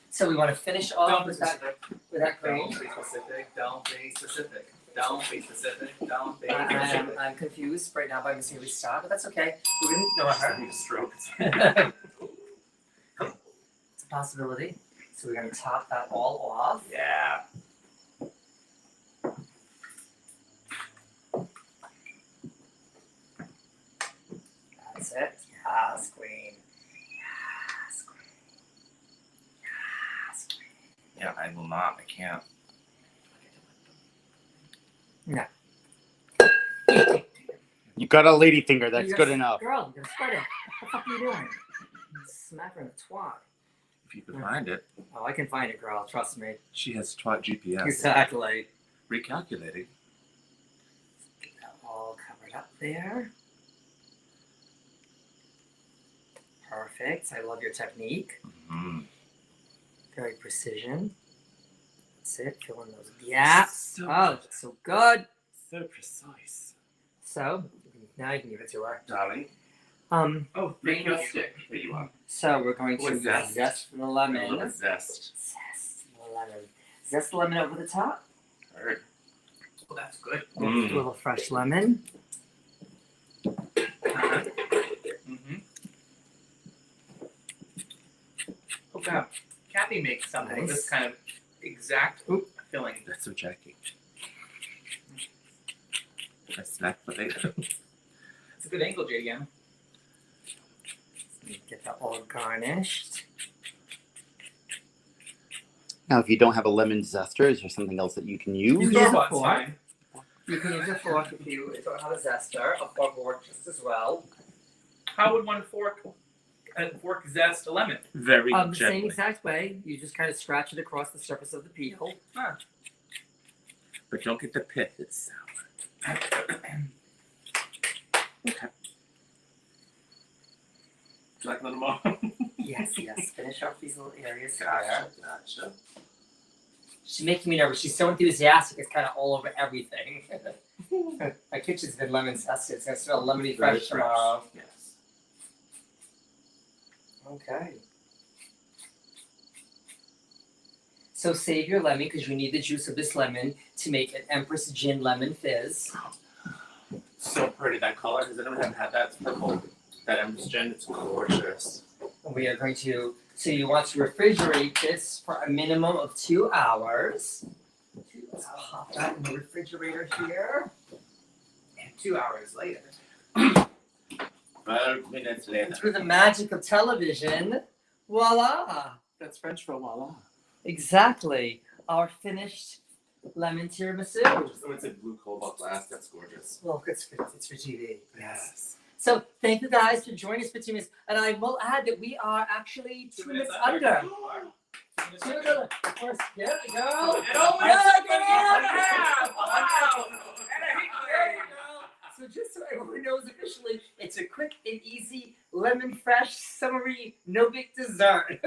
So we want to finish off Don't be with that specific. green. Don't be specific. Don't be specific. Don't be specific. Don't be I'm confused right now by Miss Haley's style, but that's okay. We're gonna ignore her. I need a stroke. It's a possibility. So we're gonna top that all off. Yeah. That's it. Yes, queen. Yes, queen. Yes, queen. Yeah, I will not. I can't. You got a lady finger. That's You good gotta- enough. Girl, you're gonna spread it. What the fuck are you doing? Smack her in the twat. If you can find it. Oh, I can find it, girl. Trust me. She has twat GPS. Exactly. Recalculating. Get that all covered up there. Perfect. I love your technique. Mm-hmm. Very precision. That's it. Fill in those gaps. So Oh, so good. So precise. So now you can give it to her. Darling. Oh, Make your stick. There you are. So we're going With to zest. zest the A lemon. little zest. Zest the lemon. Zest the lemon over the top. Heard. Well, that's good. A little fresh lemon. Mm-hmm. Oh God, Kathy makes something with Nice. this kind of exact filling. That's so Jackie. I snack potato. It's a good angle, JDM. Get that all garnished. Now, if you don't have a lemon zester, is there something else that you can use? You can use a Store-bought's fork. fine. You can use a fork if you don't have a zester. A fork will work just as well. How would one fork zest a lemon? Very The same gently. exact way. You just kind of scratch it across the surface of the peel. But don't get the pith. It's sour. Okay. Do you like a little more? Yes, yes. Finish off these little areas here. Gotcha. She's making me nervous. She's so enthusiastic. It's kind of all over everything. My kitchen's been lemon zested. It's gonna smell lemony Very fresh tomorrow. Yes. Okay. So save your lemon because you need the juice of this lemon to make an Empress Gin Lemon Fizz. So pretty that color. Has anyone ever had that? It's purple. That Empress Gin. It's gorgeous. We are going to, so you want to refrigerate this for a minimum of 2 hours. Let's pop that in the refrigerator here. And 2 hours later. 12 minutes And later. through the magic of television, voila! That's French for voila. Exactly. Our finished lemon tiramisu. So it's a blue cobalt glass. That's gorgeous. Well, it's for TV. Yes. So thank you guys for joining us for 2 minutes. And I will add that we are actually 2 minutes under. 2 minutes under. Of course, there we go. And only Yes, a second and a half. Wow. And a heat There you wave. go. So just so everyone knows officially, it's a quick and easy, lemon fresh, summery, no big dessert.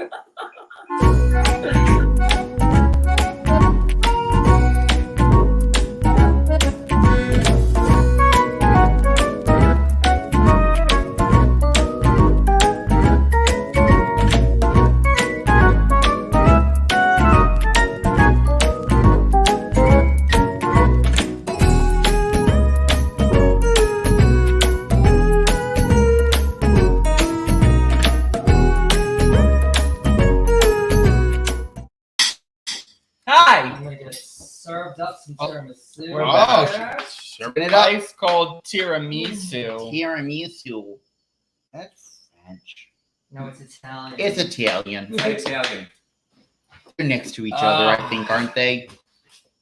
Hi. I'm gonna get served up some tiramisu. We're Oh, back. serving it up. Ice cold tiramisu. Tiramisu. That's French. No, it's Italian. It's Italian. Italian. They're next to each other, I think, aren't they?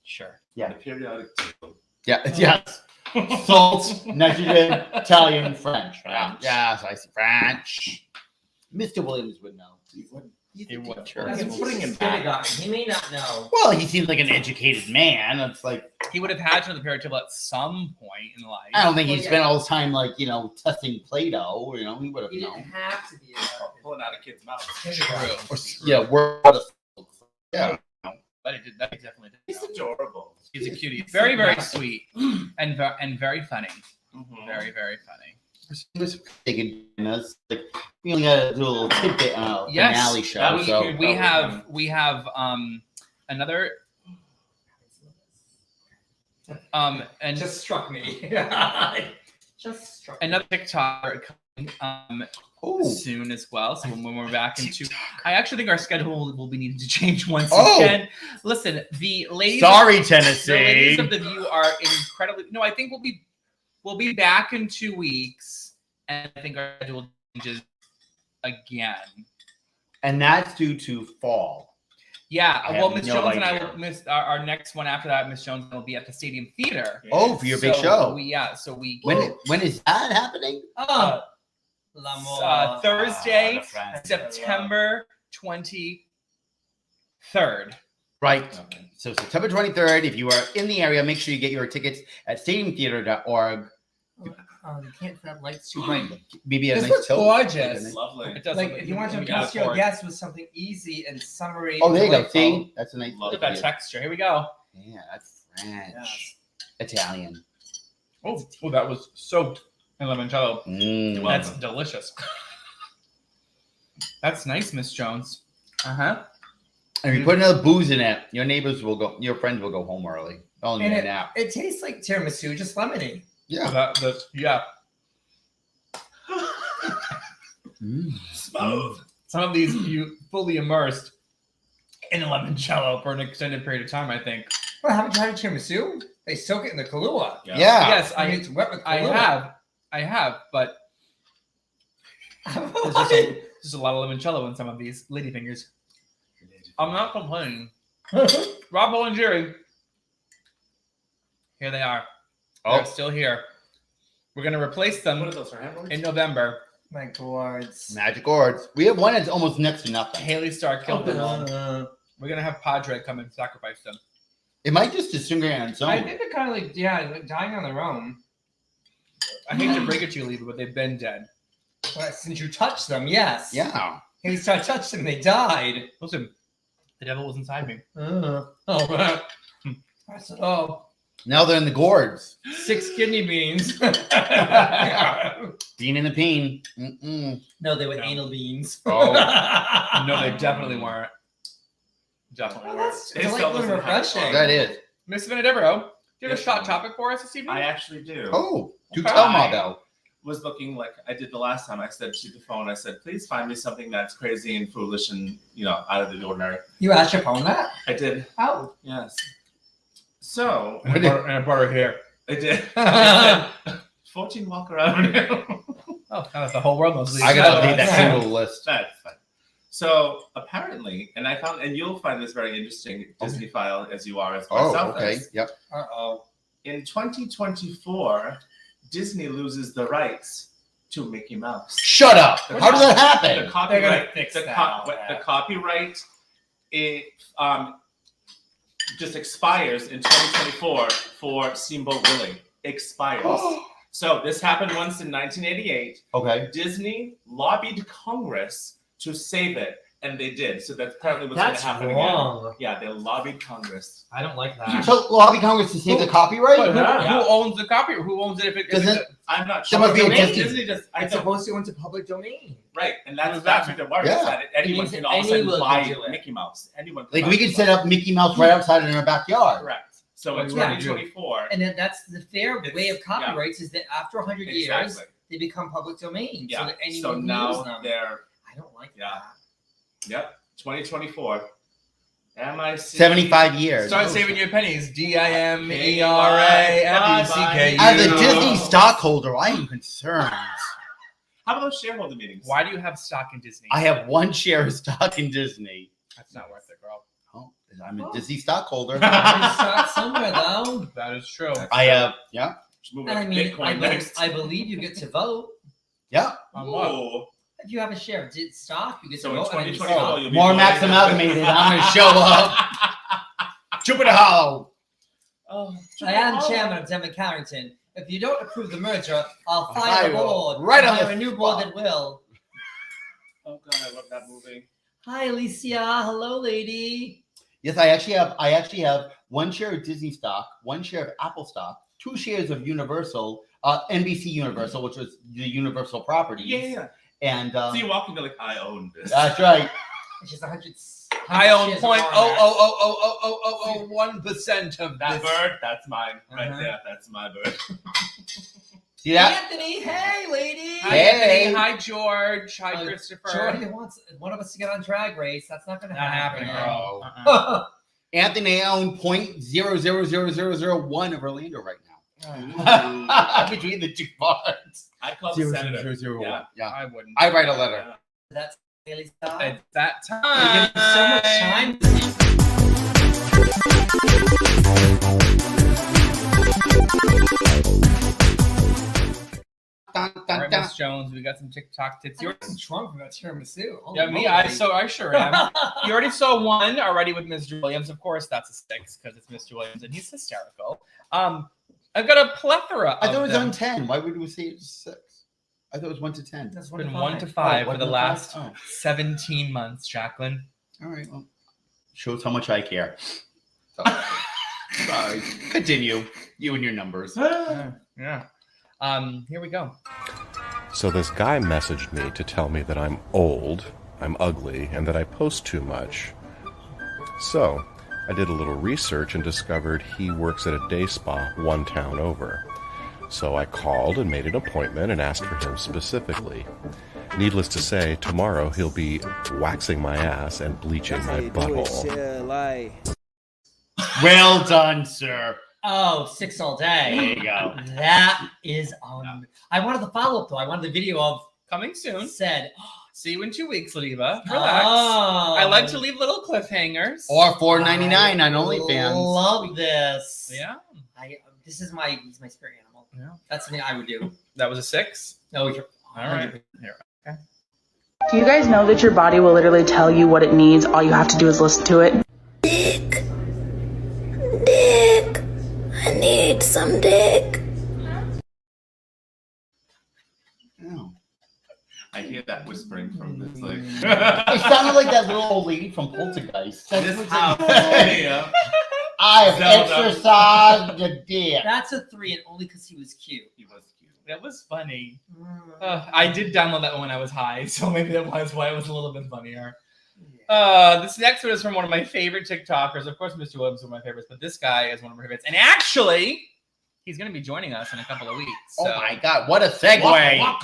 Sure. The periodic table. Yeah. Yes. Salt, nitrogen, Italian, French. Yes, I see French. Mr. Williams would know. He would. Sure. He's He's putting him kindergarten. back. He may not know. Well, he seems like an educated man. It's like He would have had to know the period table at some point in life. I don't think he Well, yeah. spent all his time like testing Play-Doh. He would have He didn't known. have to be Pulling out a kid's mouth. kindergarten. True. Yeah, yeah. But it did. That definitely did. He's adorable. He's a cutie. Very, very sweet and very funny. Mhm. Very, very funny. He was taking us. Like we only got to do a little tidbit on a Yes, finale show. we, So we have another and Just struck me. Just struck me. another TikTok coming Ooh. soon as well. So when we're back into, I actually think our schedule will be needing to change once Oh. again. Listen, the ladies. Sorry, The Tennessee. ladies of the View are incredibly. No, I think we'll be back in 2 weeks, and I think our schedule changes again. And that's due to fall. Yeah, I well, have Miss no Jones and I idea. will miss our next one after that. Miss Jones will be at the Stadium Theater. Oh, for your big show. So we When is that happening? Oh, L'amour. Thursday, the France. September 23rd. Right. Okay. So September 23rd, if you are in the area, make sure you get your tickets at stadiumtheater.org. You can't have lights too bright. Maybe a This nice looks tilt. gorgeous. Lovely. It does Like, look- if you want to we gotta impress your afford. guests with something easy and summery. Oh, there you go. delightful. See? That's a nice Love Look at that texture. Here we go. Yeah, that's French. Yes. Italian. Oh, that was soaked in limoncello. Mm. That's delicious. That's nice, Miss Jones. Uh-huh. And if you put another booze in it, your neighbors will go, your friends will go home early. Oh, And yeah, now. it tastes like tiramisu, just lemony. Yeah. Yeah. Mm. Smooth. Some of these you fully immersed in limoncello for an extended period of time, I think. Well, haven't you had a tiramisu? They soak it in the Kahlua. Yeah. Yes, I mean, it's wet with I Kahlua. have, but there's just a lot of limoncello in some of these ladyfingers. I'm not complaining. Rob and Jerry. Here they are. They're still here. We're gonna replace them What are those for hamburgers? in November. My gourds. Magic Ords. We have one that's almost next to nothing. Haley Starr killed them all. Uh, We're gonna have Padre come and sacrifice them. It might just disintegrate on its own. I think they're kind of like, like dying on their own. I hate to break it to you, Leva, but they've been dead. Well, since you touched them, yes. Yeah. He started touching them, they died. Listen, the devil was inside me. Oh, I said, oh, Now they're in the gourds. 6 kidney beans. Bean in the peen. Mm-mm. no, they were No. anal beans. Oh. No, they definitely weren't. Definitely Well, weren't. that's It still delightful and doesn't have refreshing. That is. Miss Venedevero, do you have a Yes, shot ma'am. topic for us this evening? I actually do. Oh, do Okay. tell Marbell. Was looking like I did the last time. I said to the phone, I said, please find me something that's crazy and foolish and, out of the ordinary. You asked your phone that? I did. Oh. Yes. So, And I brought her here. I did. I said, 14 Walker Avenue. Oh, now that the whole world knows. I gotta update that single list. That's fine. So apparently, and I found, and you'll find this very interesting, Disney file as you are as Oh, myself. okay. is. Yep. Uh-oh. In 2024, Disney loses the rights to Mickey Mouse. Shut up. How did that The happen? copyright, fix the, that, co- all that. the copyright, it just expires in 2024 for Steamboat Willie. Expires. So this happened once in 1988. Okay. Disney lobbied Congress to save it, and they did. So that's apparently what's going That's to happen again. wrong. Yeah, they lobbied Congress. I don't like that. So lobby Congress to save the copyright? But Yeah. who owns the copy? Who owns it? If it Doesn't- I'm not There sure. must be a Disney, Disney- just. I It's don't. supposed to go into public domain. Right, and that's what they're worried Yeah. about. Anyone means can all of a sudden anyone buy can do it. Mickey Mouse. Anyone. Like buy we could Mickey set Mouse. up Mickey Mouse right outside in our backyard. Correct. So in Yeah. 2024. And then that's the fair It's- way of copyrights is that after 100 years, Exactly. they become public domain. So Yeah. that anyone So can now use them. they're. I don't like Yeah. that. Yep. 2024. MIC. 75 years. Start saving your pennies. DIMERAFECKU. As a Disney stockholder, I am concerned. How about those shareholder meetings? Why do you have stock in Disney? I have one share of stock in Disney. That's not worth it, girl. Oh, I'm a Disney stockholder. You start somewhere though. That is true. I have, yeah, Just move And I like mean, Bitcoin next. I believe you get to vote. yeah. On what? Ooh. If you have a share of stock, you get So to in vote on any 2024, stock. you'll be More voting Max Amalgamated. I'm going to show up. Jupiter Hollow. Oh, I am chairman of Denver Carrington. If you don't approve the merger, I'll fire I the will. board. Right on Hire the a new spot. board that will. Oh god, I love that movie. Hi, Alicia. Hello, lady. Yes, I actually have 1 share of Disney stock, 1 share of Apple stock, 2 shares of Universal, NBC Universal, which is the Universal property. Yeah. And So you walk into like, I own this. that's right. She's 100. I own shares of 0.00001% of That this. bird, that's mine. Right Uh-huh. there, that's my bird. See that? Anthony, hey, lady. Hi, Hey. Anthony. Hi, George. Hi, Christopher. Jordy wants one of us to get on Drag Race. That's not going to Not happen. happening, bro. Uh-uh. Anthony owned 0.000001 of Orlando right Uh-uh. now. Between the two parts. I call the senator. 0.0001. Yeah. Yeah. I wouldn't. I write a letter. Yeah. That's Haley's style. It's that You time. give me so much time. Dun, All dun, right, dun. Miss Jones, we got some TikTok tits. You're drunk from that tiramisu. Holy Yeah, me. moly. I sure am. You already saw one already with Mr. Williams. Of course, that's a 6 because it's Mr. Williams and he's hysterical. I've got a plethora. I thought it of was them. on 10. Why would we say it's 6? I thought it was 1 to 10. That's It's been 1 1 to 5 Oh, for the 1 to 5? last Oh. 17 months, Jacqueline. All right. Well, shows how much I care. So, sorry. Continue. You and your numbers. Yeah. Here we go. So this guy messaged me to tell me that I'm old, I'm ugly, and that I post too much. So I did a little research and discovered he works at a day spa 1 town over. So I called and made an appointment and asked for him specifically. Needless to say, tomorrow he'll be waxing my ass and bleaching my butthole. Well done, sir. Oh, 6 all There day. you go. That is I wanted the follow up though. I wanted the video of Coming soon. said. See you in 2 weeks, Leva. Relax. Oh, I like to leave little cliffhangers. Or $4.99 on I OnlyFans. Love this. Yeah. This is my spirit animal. Yeah. That's something I would do. That was a 6. No, you're All right. Here. Do you guys know that your body will literally tell you what it needs? All you have to do is listen to it. Dick. I need some dick. Oh. I hear that whispering from this. Like, It sounded like that little old lady from Poltergeist. this house. Yeah. I have Zelda. exercised the dick. That's a 3, and only because he was cute. He was cute. That was funny. I did download that one when I was high, so maybe that was why it was a little bit funnier. This next one is from one of my favorite TikTokers. Of course, Mr. Williams is one of my favorites, but this guy is one of my favorites. And actually, he's going to be joining us in a couple of weeks. Oh so- my God, what a segue.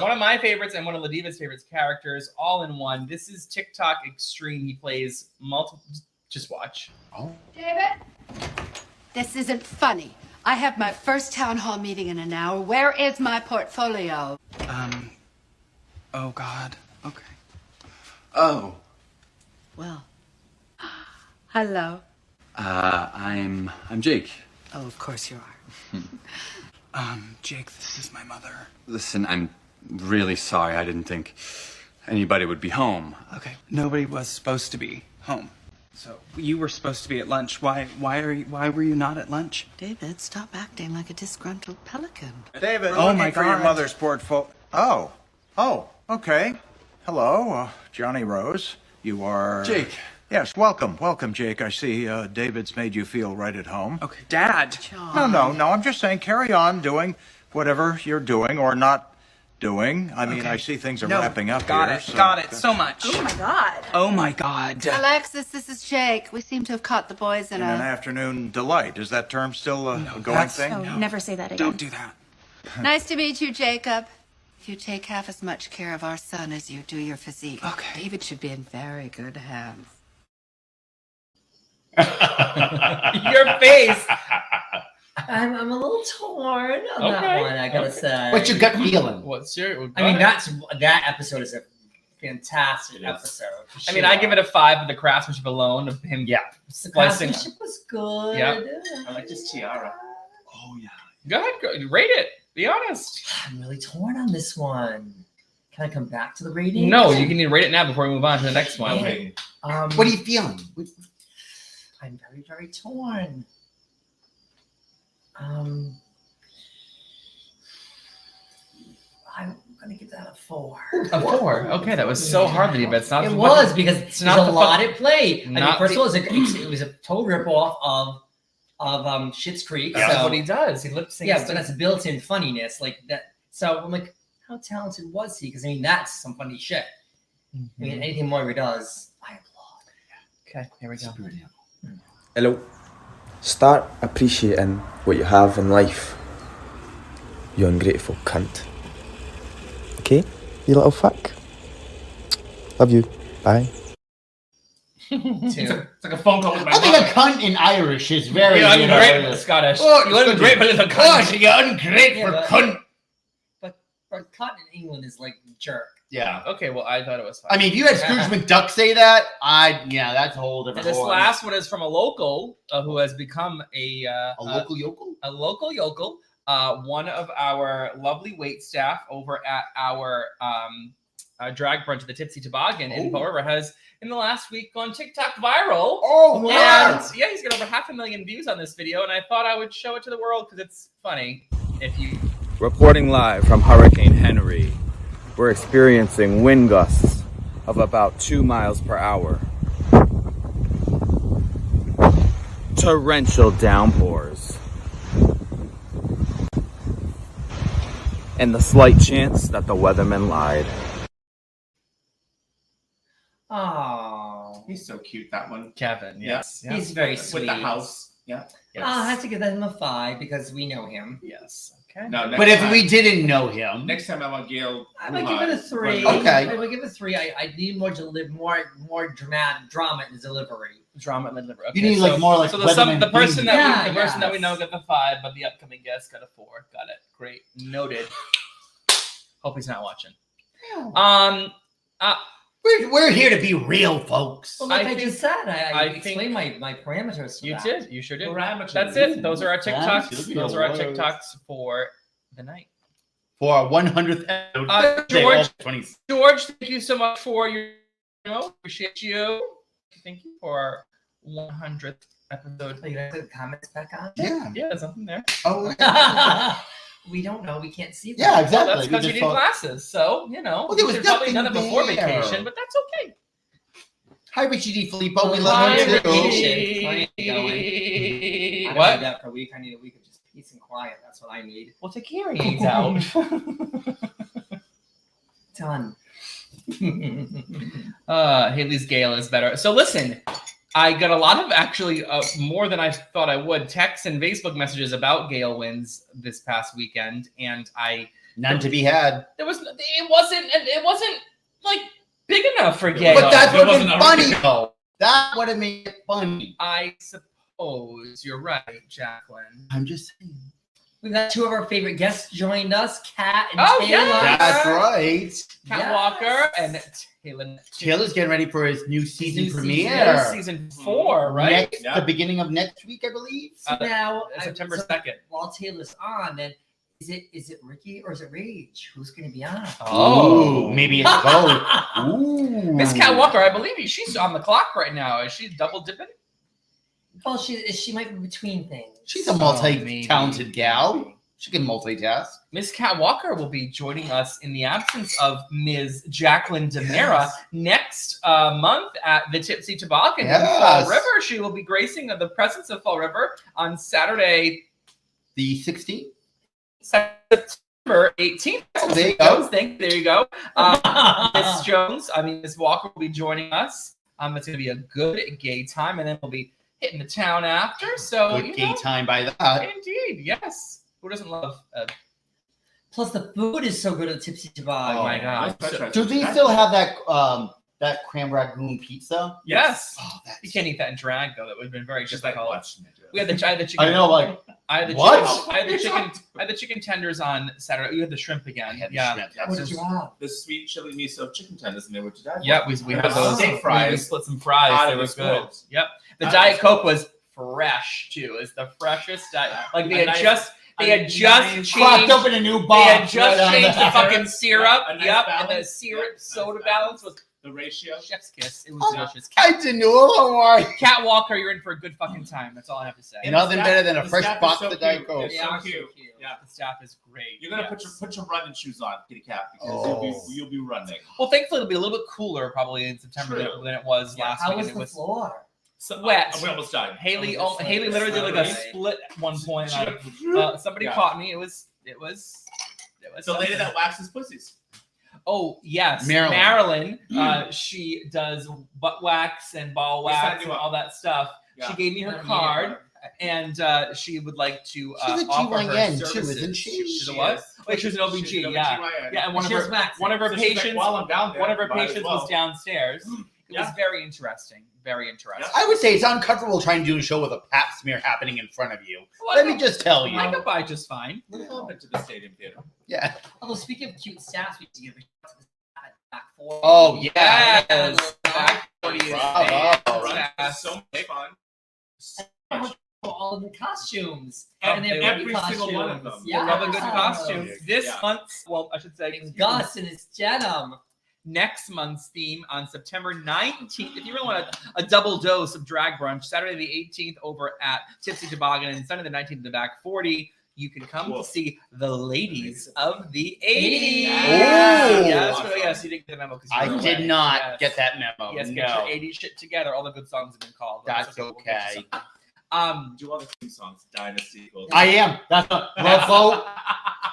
One of my favorites and one of Ladiva's favorites characters, all in one. This is TikTok Extreme. He plays multiple. Just watch. Oh. David, this isn't funny. I have my first town hall meeting in an hour. Where is my portfolio? Oh God. Okay. Oh. Well, hello. I'm Jake. Oh, of course you are. Jake, this is my mother. Listen, I'm really sorry. I didn't think anybody would be home. Okay. Nobody was supposed to be home. So you were supposed to be at lunch. Why were you not at lunch? David, stop acting like a disgruntled pelican. David, Oh looking my for your God. mother's portfolio. Oh, okay. Hello, Johnny Rose. You are Jake. Yes, welcome, Jake. I see David's made you feel right at home. Okay, Dad. No. I'm just saying, carry on doing whatever you're doing or not doing. I mean, Okay. I see things are No, wrapping up got here. it. so- Got it. So much. Oh my God. Oh my God. Alexis, this is Jake. We seem to have caught the boys in In an a... afternoon delight. Is that term still a going that's- thing? Oh, never say that again. Don't do that. Nice to meet you, Jacob. If you take half as much care of our son as you do your physique, Okay. David should be in very good hands. Your face. I'm a little torn on Okay. that one, I gotta say. What's your gut feeling? What's your? I mean, that episode is a fantastic It is. episode. I mean, I give it a 5 for the craftsmanship alone of him. Yeah. The splicing. craftsmanship was good. Yep. I like this tiara. Oh, yeah. Go ahead, rate it. Be honest. I'm really torn on this one. Can I come back to the rating? No, you can rate it now before we move on to the next one. What are you feeling? I'm very, very torn. I'm gonna give that a 4. A 4. Okay, that was so hard to do, but it's not. It was because it's there's not a lot at play. I mean, not first of all, it was a total ripoff of Schitt's Creek. That's so, what he does. He lip syncs. Yeah, but that's built-in funniness like that. So I'm like, how talented was he? Because I mean, that's some funny shit. I mean, anything Moira does, I applaud. Okay, here we go. Hello. Start appreciating what you have in life. You ungrateful cunt. Okay? You little fuck. Love you. Bye. It's like a phone call with my I think a cunt in Irish is very. You're ungrateful Scottish. Oh, You ungrateful little cunt. Oh, you ungrateful cunt. But cunt in England is like jerk. Yeah. Okay, well, I thought it was fine. I mean, if you had Scrooge McDuck say that, that's a whole different. And this horn. last one is from a local who has become a local yokel. A local yokel. One of our lovely wait staff over at our drag brunch at the Tipsy Toboggan in Fall River has, in the last week, gone TikTok viral. Oh, wow. And yeah, he's got over 500,000 views on this video, and I thought I would show it to the world because it's funny. If you Reporting live from Hurricane Henry. We're experiencing wind gusts of about 2 miles per hour. Torrential downpours. And the slight chance that the weatherman lied. Oh, he's so cute, that one. Kevin, yes. Yeah. He's very With sweet. the house. Yeah. Yes. I have to give him a 5 because we know him. Yes. Okay. No, But if we didn't know him, next time I want Gail. I would give it a 3. Okay. I would give it a 3. I need more drama in the delivery. Drama in the delivery. You need, like, more like so Weatherman the person Green. that the person that we know got the 5, but the upcoming guest got a 4. Got it. Great. Noted. Hope he's not watching. We're here to be real, folks. Well, like I think- just said, I think- explained my parameters. You that. did. You sure did. Parameters. That's it. Those are our TikToks. Fancy. Those are our TikToks for the night. For our 100th episode. George, thank you so much for your. Appreciate you. Thank you for our 100th episode. You guys put the comments back on? Yeah. Yeah, there's something there. Oh. We don't know. We can't see. Yeah, them. exactly. Well, that's because We you just need thought- glasses. So, Well, there we was should probably nothing done it before there. vacation, but that's okay. Hi, Richie D. Filippo. We Hi, love you too. vacation. I don't What? need that for a week. I need a week of just peace and quiet. That's what I need. We'll take hearing aids out. Done. Haley's Gale is better. So listen, I got a lot of actually more than I thought I would texts and Facebook messages about Gale wins this past weekend, and None to be had. it wasn't like big enough for Gale. But that's There what made wasn't it a funny, reason. though. That's what it made it funny. I suppose you're right, Jacqueline. I'm just saying. We've got 2 of our favorite guests joined us, Kat and Oh, Taylor. yeah. That's right. Kat Yes. Walker and Taylor. Taylor's getting ready for his new season New premiere. Season 4, right? The beginning of next week, I believe. So now, September so 2nd. while Taylor's on, then is it Ricky or is it Rage? Who's going to be on? Oh, Ooh, maybe it's both. Ooh. Miss Kat Walker, I believe she's on the clock right now. Is she double dipping? Well, she might be between things. She's a multi-talented gal. She can multitask. Miss Kat Walker will be joining us in the absence of Ms. Jacqueline Demera next month at the Tipsy Toboggan in Fall River. She will be gracing the presence of Fall River on Saturday, the 16th, September 18th. There you Jones, go. there you go. Miss Walker will be joining us. It's going to be a good gay time, and then we'll be hitting the town after. So Good gay time by that. Indeed, yes. Who doesn't love? Plus, the food is so good at Tipsy Toboggan. Oh my God! Do they still have that creme ragoon pizza? Yes. Oh, You can't eat that in drag though. That would have been very Just difficult. like watching it. I had the chicken. I know, like I had the what? chicken. I had the chicken tenders on Saturday. You had the shrimp again. Yeah. What did you have? The sweet chili miso chicken tenders in there, which you Yep. We had those. steak fries. We split some fries. Out They of were this good. world. Yep. The Out of Diet this Coke was fresh too. It's the freshest diet. Like they And had I- just They had just Cracked changed. open a new They box. had just right on changed the there. fucking syrup. A nice Yep, and the balance. syrup Yep, soda nice balance was The ratio. chef's kiss. It was delicious. I didn't know. How are you? Cat Walker, you're in for a good fucking time. That's all I have to say. Nothing better than a The fresh staff is box so of Diet cute. Coke. It's They so are cute. so cute. Yeah. The staff is great. You're gonna yes. put your running shoes on, kitty cat, because Oh. you'll be running. Well, thankfully it'll be a little bit cooler probably in September True. than it was last How week. was and the it was floor? So, wet. We almost died. Haley, Oh, just Haley like literally did like a slippery. split at one point. Somebody Yeah. caught me. It was The lady something. that waxes pussies. Oh yes, Marilyn. She does butt wax and ball We signed wax you and up. all that stuff. Yeah. She gave me her Yeah. card, and she would like to She's a offer her GYN too, services. isn't she? She's a what? Wait, she's an OBG. She's an Yeah, OBGYN. yeah. And one She of has her waxing. one of her So she's like, patients while I'm down there, one of her might as patients well. was downstairs. It was Yeah. very interesting. Very interesting. I would say it's uncomfortable trying to do a show with a pap smear happening in front of you. Well, Let me just tell you. I could buy just fine. Let's go into the stadium theater. Yeah. Although speaking of cute staffs, we have to give a shout out to the back four. Oh yeah. Yes. Back 40 is Bravo. fantastic. So much fun. All of the costumes. Oh, And they have every baby single one of costumes. them. I love a good costume. Yeah. This Yeah. month's, well, I should say, Gus and his denim. next month's theme on September 19th. If you really want a double dose of drag brunch, Saturday the 18th over at Tipsy Toboggan and Sunday the 19th in the back 40, you can come Cool. to see the ladies of the 80s. Oh. Yes, yes, you didn't get the memo because I did not get that memo. Yes, no. get your 80s shit together. All the good songs have been called. That's We'll get you okay. something. Do all the theme songs. Dynasty. I am. That's what Love Boat.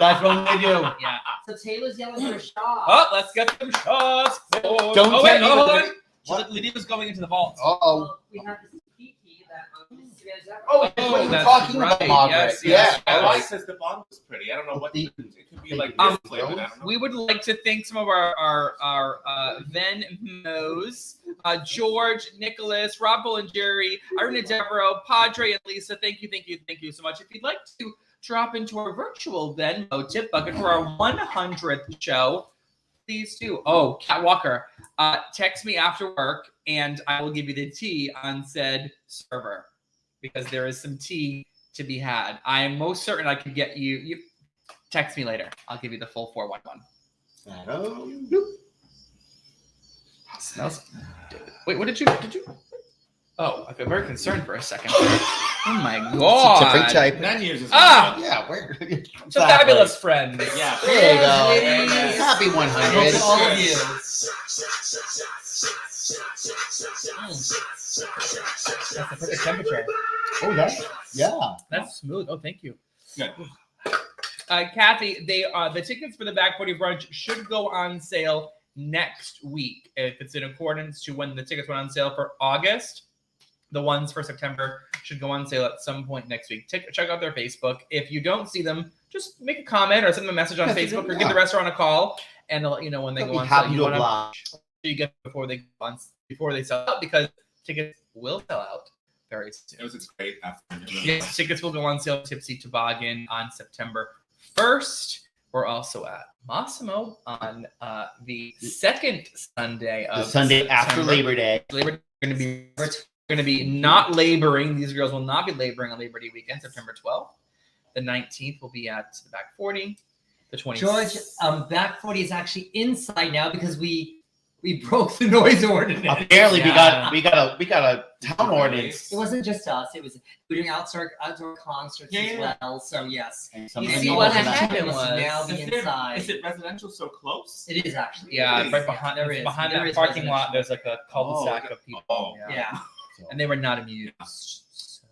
That's what they do. Yeah. So Taylor's yelling for a shot. Oh, let's get some shots. Don't oh, wait, tell me hold what- on. what? Lydia was going into the vault. Uh-oh. Well, we have this Kiki that Oh, that's what you were that's talking right. about, Margaret. Yes, Yeah. yes, I yes. like says the bond was pretty. I don't know what it could be like. This flavor. I don't know. We would like to thank some of our Venmos, George, Nicholas, Rob Bull and Jerry, Irina Devereaux, Padre, and Lisa. Thank you so much. If you'd like to drop into our virtual Venmo tip bucket for our 100th show, please do. Oh, Cat Walker, text me after work and I will give you the tea on said server because there is some tea to be had. I am most certain I can get you text me later. I'll give you the full 411. Smells. Wait, what did you? Oh, I got very concerned for a second. Oh my god! Different type. 9 years is Yeah, we're It's a fabulous friend. Yeah. There you go. Ladies. Happy 100. Hope all of you. That's the perfect temperature. Oh, yeah. That's smooth. Oh, thank you. Good. Kathy, the tickets for the Back 40 brunch should go on sale next week if it's in accordance to when the tickets went on sale for August. The ones for September should go on sale at some point next week. Check out their Facebook. If you don't see them, just make a comment or send them a message on Facebook or give the restaurant a call, and they'll let you know when they They'll go be on happy sale. to You want oblige. you get before they sell out because tickets will sell out very soon. It was a great afternoon. Yes, tickets will go on sale at Tipsy Toboggan on September 1st. We're also at Massimo on the second Sunday of The Sunday after September. Labor Day. Labor Day going to be not laboring. These girls will not be laboring on Labor Day weekend, September 12th. The 19th will be at the Back 40. The 20th. George, Back 40 is actually inside now because we broke the noise ordinance. Apparently, we got a town ordinance. It wasn't just us. It was we're doing outdoor concerts as well. So yes, And some you see animals what and that. happened was- was now the Is there- inside. Is it residential so close? It is actually. Yeah, It is. right behind There is. behind There that is parking lot. residential. There's like a cul-de-sac Oh, of people. oh. Yeah. And they were not amused. So.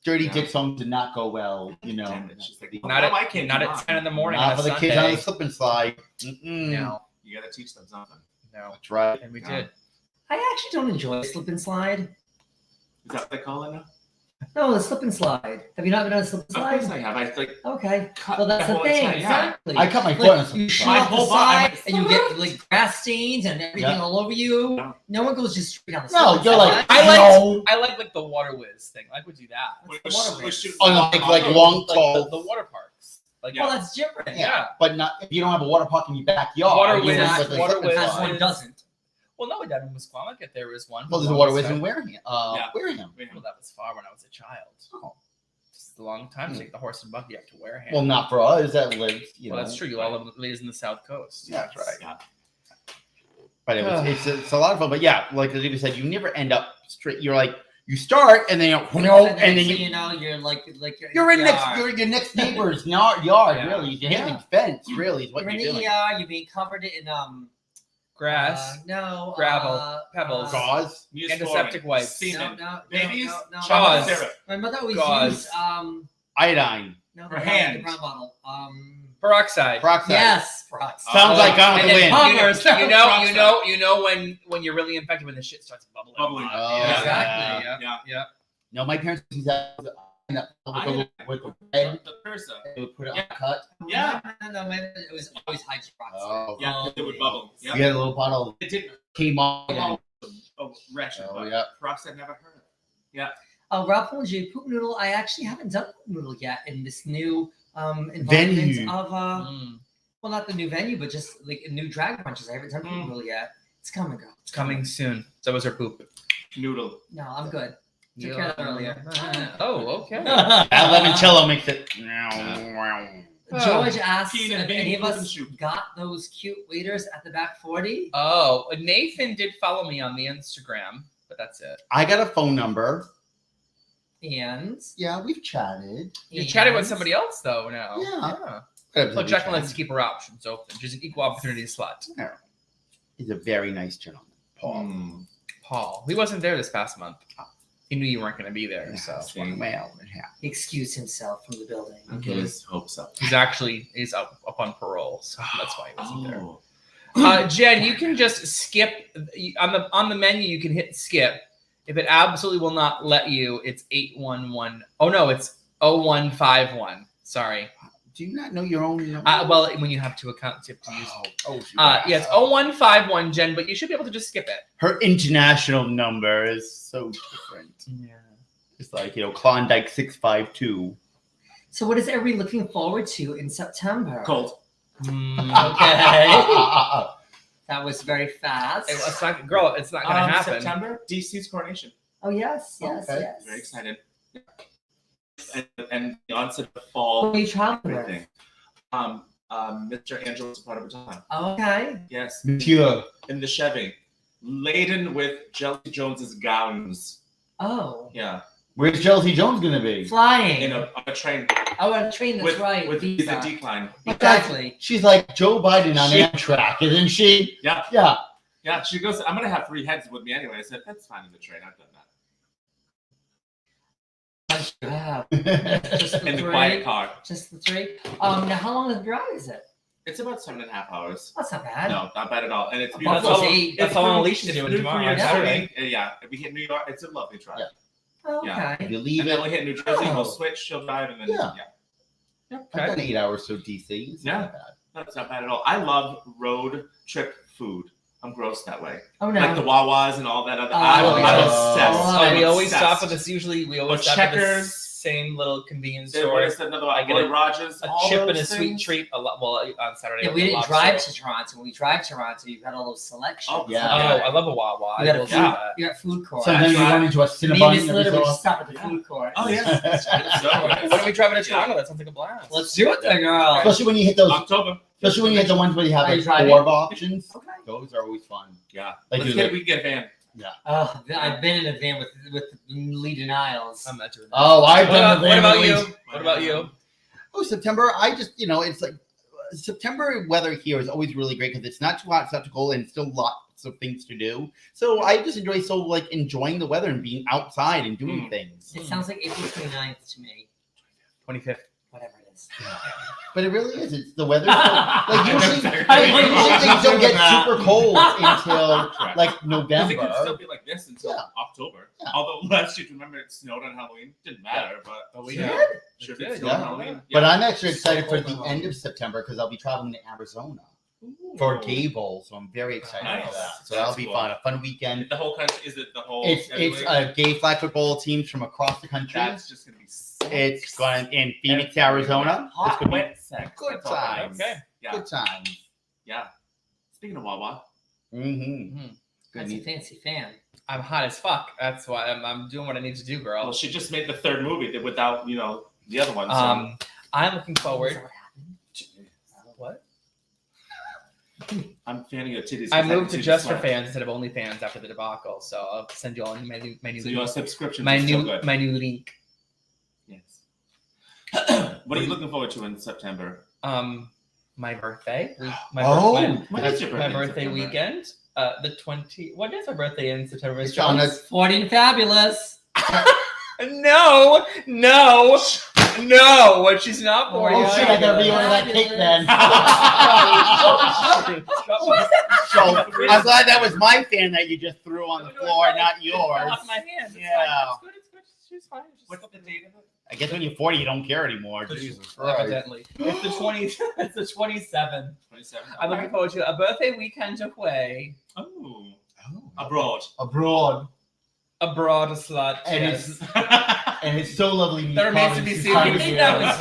Dirty Dick song did not go well, you know. Damn it, she's like, Not why at can't not you at 10 in the morning. Not on for a the kids on Sunday. the slip and slide. Mm-mm. No, You gotta teach them something. no, That's right. and we Yeah. did. I actually don't enjoy slip and slide. Is that what they call it now? No, the slip and slide. Have you not been on a slip and Of course slide? I have. I like Okay. cut Well, that's the the whole thing. inside, yeah. Exactly. I cut my Like, foot on a slip you and shoot slide. off the whole body- side and you get like grass stains and everything Yeah. all over you. Yeah. No one goes just straight down the No, slip you're and like, slide. I like the water whiz thing. I would do that. What's the water whiz? On the big, like long Like tall. the water parks. Like Well, that's different. yeah. But not if you don't have a water park in your backyard. Water you whiz, just let the water slip and whiz. As slide. one doesn't. Well, no, down in Musqueam, there was one. Well, there's a water whiz in Wareham. Yeah. Wareham. Well, that was far when I was a child. Oh. It's a long time to take the horse and buggy up to Wareham. Well, not for us that lives, well, that's true. You all live in the South Coast. Yeah, that's right. Yeah. But it's a lot of fun. But yeah, like Olivia said, you never end up straight. You're like, you start and then and then you know, you're like you're in yard. your next neighbor's yard. Yeah. Really, you're hitting fence. Really, is what You're in you're the doing. ER. You're being covered in Grass, no gravel, pebbles, Gauze, antiseptic wipes, no, babies, no. Gauze. syrup. My mother always Gauze. used iodine, no, Her the hand. brown bottle. peroxide. peroxide. Yes, peroxide. Sounds like Gone with And the then Wind. Pumpers. You know when you're really infected when the shit starts bubbling. Oh, Yeah, exactly. Yeah. No, my parents used that with the red. The person. They would put it on the cut. Yeah. No, it was always hydrogen peroxide. Oh, Yeah, it would bubble. you had a little bottle. It did. Came on. Oh, wretched. Oh, yeah. Peroxide never heard of. Yeah. Ralph and J poop noodle. I actually haven't done poop noodle yet in this new environment Venue. of well, not the new venue, but just like new drag brunches. I haven't done poop noodle yet. It's coming, girl. It's coming soon. So was her poop. Noodle. No, I'm good. Took care of that earlier. Oh, okay. That limoncello makes it. George asked Teen and if baby any of poop us and shoot. got those cute waiters at the back 40. Oh, Nathan did follow me on the Instagram, but that's it. I got a phone number. And Yeah, we've chatted. You chatted with somebody else though now. Yeah. Well, Jacqueline likes to keep her options open. She's an equal opportunity slut. He's a very nice gentleman, Paul. Paul. He wasn't there this past month. He knew you weren't going to be there, so Well, he excused himself from the building. Okay, let's hope so. he's up on parole, so that's why he wasn't there. Jen, you can just skip on the menu. You can hit skip. If it absolutely will not let you, it's 811. Oh no, it's 0151. Sorry. Do you not know your own number? Well, when you have two accounts, you have to use. Yes, 0151, Jen, but you should be able to just skip it. Her international number is so different. Yeah. It's like, Klondike 652. So, what is everybody looking forward to in September? Cold. Okay. That was very fast. It's not going to happen. September, DC's coronation. Oh, yes. Yes. Very excited. And the onset of fall. Who are you traveling with? Everything. Mr. Angelo Zapata. Okay. Yes. Monsieur. In the Chevy. Laden with Chelsea Jones's gowns. Oh. Yeah. Where's Chelsea Jones going to be? Flying. On a train. Oh, on a train, that's right. With Visa. the decline. Exactly. She's like Joe Biden on Amtrak, isn't she? Yeah. Yeah. Yeah, she goes, I'm going to have 3 heads with me anyway. I said, that's fine in the train. I've done that. Yeah. Just In the quiet car. Just the 3. Now, how long of a drive is it? It's about 7.5 hours. That's not bad. No, not bad at all. And it's That's beautiful. that's how long Alicia's doing tomorrow. York Saturday. City. Yeah, if we hit New York, it's a lovely drive. Yeah. Oh, okay. Yeah. If you leave And it. then we hit New Jersey, we'll switch, she'll drive, and then, I've done 8 hours to DC. It's Yeah. not bad. That's not bad at all. I love road trip food. I'm gross that way. Oh, no. Like the Wawas and all that other. Oh, I'm obsessed. Oh, we always Obsessed. stop at this. Usually, we always Or stop at the Checkers. same little convenience Then store. what is another one? I get Roy a- Rogers. A all chip and a those sweet things. treat. On Saturday. Yeah, we at the didn't lobster. drive to Toronto. When we drive to Toronto, you've got all those selections. Oh, Yeah. Oh, I love a Wawa. You got I a will food, do that. you got food court. Sometimes you run into a Me and Cinnabon. Miss every Litter so would often. stop at the food court. Oh, yes. When are we driving to Toronto? That sounds like a blast. Let's do it then, girl. Especially when you hit those. October. Especially when you hit the ones where you have Are you like driving? 4 options. Okay. Those are always fun. Yeah. Like Let's do we get a van. Oh, I've been in a van with Leading Isles. I'm not doing that. Oh, I've done the What van about at you? least. What about you? Oh, September. I just, it's like September weather here is always really great because it's not too hot, it's not too cold, and still lots of things to do. So I just enjoy enjoying the weather and being outside and doing things. It sounds like April 29th to me. 25th. Whatever it is. But it really is. It's the weather. Usually things don't get super cold until like Because it could November. still be like this until October. Yeah. Although last year, remember, it snowed on Halloween. Didn't matter, but we did. did. Sure It did did, snow yeah. on Halloween. But Yeah. I'm actually So excited for cold the on end of September because I'll be traveling to Arizona for Gay Bowl. So I'm very excited for Nice. that. So that'll That's be cool. fun. A fun weekend. The whole country, is it the whole? It's everywhere? gay flag football teams from across the country. That's just gonna be. Sick. It's going in Phoenix, Arizona. It's Hot, gonna be wet sex. good That's all that times. is. Okay. Yeah. good times. Yeah. Speaking of Wawa, Mm-hmm. That's a fancy fan. I'm hot as fuck. That's why I'm doing what I need to do, girl. well, she just made the 3rd movie that without The other one. I'm looking forward to what? I'm fanning your titties. I moved to Just for Fans instead of OnlyFans after the debacle, so I'll send you all my new So your subscription. my new link. Yes. What are you looking forward to in September? My birthday. When is your birthday? My birthday weekend. The 20. What is our birthday in September? It's on the 40 and fabulous. No. She's not 40. Oh shit! I gotta reorder that cake then. So I'm glad that was my fan that you just threw on the floor, not yours. Off my hand. Yeah. It's good. She's fine. What's the date of it? I guess when you're 40, you don't care anymore. Jesus Christ. Evidently. It's the 20. It's the 27th. 27. I'm looking forward to a birthday weekend away. Oh. Abroad. Abroad a slut. And yes. And it's so lovely. That remains to be seen. I think that was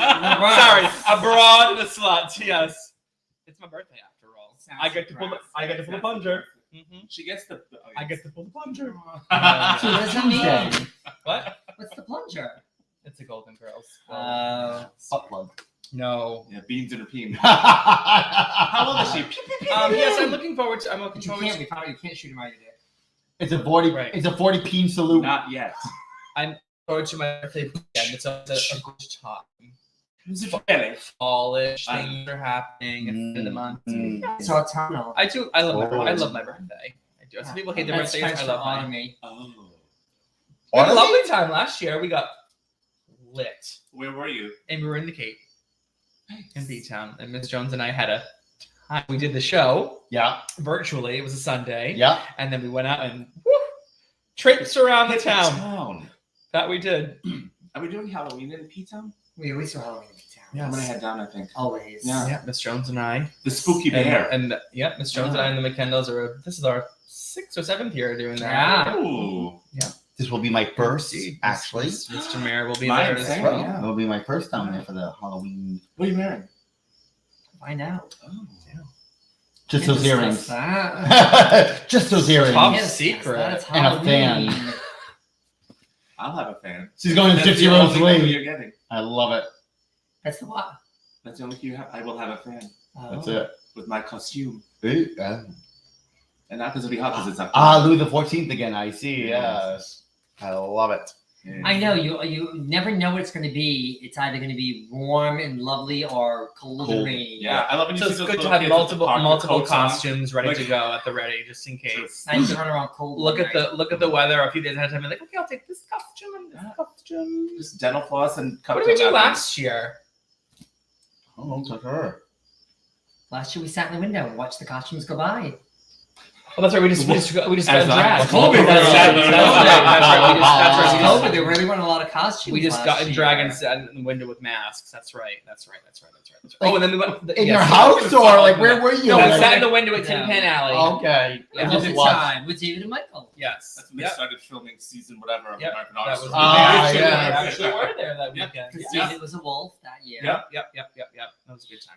Sorry, abroad a slut. Yes. It's my birthday after all. I get to pull the plunger. She gets the. I get to pull the plunger. So what does that mean? What? What's the plunger? It's a Golden Girls. Butt plug. No. Yeah, beans in her peen. How old is she? Yes, I'm looking forward to. I'm looking forward to. We found out you can't shoot him out of your dick. It's a 40. Right. It's a 40 peen salute. Not yet. I'm forward to my birthday weekend. It's a good time. Is it really? Fallish things are happening at the end of the month. It's autumnal. I do. I love my birthday. I do. Some people hate their birthdays. I love mine. me. Oh. We had a lovely time last year. We got lit. Where were you? And we were in the Cape. In B-Town. And Miss Jones and I had a time. We did the show. Yeah. Virtually. It was a Sunday. Yeah. And then we went out and traipsed around the town. That we did. Are we doing Halloween in P-Town? We always do Halloween in P-Town. Yes. I'm gonna head down, I think. Always. Yeah. Miss Jones and I. The spooky bear. And Miss Jones and I and the McKendalls this is our 6th or 7th year doing that. Yeah. Ooh. Yeah. This will be my first, actually. Mr. Mayor will be Mine, there as same, well. yeah. It will be my first time there for the Halloween. What are you wearing? Find out. Oh. Just those earrings. That. Just those earrings. Top Yes, secret. that's And a Halloween. fan. I'll have a fan. She's going to That's the 50 year-old only clue swing. you're getting. I love it. That's the what? That's the only clue you have. I will have a fan That's it. with my costume. Ooh, And not because it'll be hot because it's October. Louis the 14th again. I see. Yes. I love it. Yeah. I know you never know what it's going to be. It's either going to be warm and lovely or cold and rainy. Yeah, I love when you So see it's those good to little have kids at the park with multiple coats on. costumes ready Like- to go at the ready, just in case. And you run around cold. Look one at night. the weather a few days ahead of time. And like, okay, I'll take this costume and this costume. Just dental floss and What cocktail did we do napkins. last year? Oh, to her. Last year we sat in the window and watched the costumes go by. Oh, that's right. We just got As dragged. COVID, That's right. That's right. COVID, there really weren't a lot of costumes. We just last got in year. drag and sat in the window with masks. That's right. Oh, and then we went In your house or like where were you? No, we Like- sat in the window at Tin No. Pan Alley. Okay. Yeah. It was a good time with David and Michael. Yes. That's when they Yep. started filming season whatever of Yep. American That Horror was Story. Ah, we yeah. actually were there that Yep. weekend. Because Yeah. David was a wolf that year. Yep. That was a good time.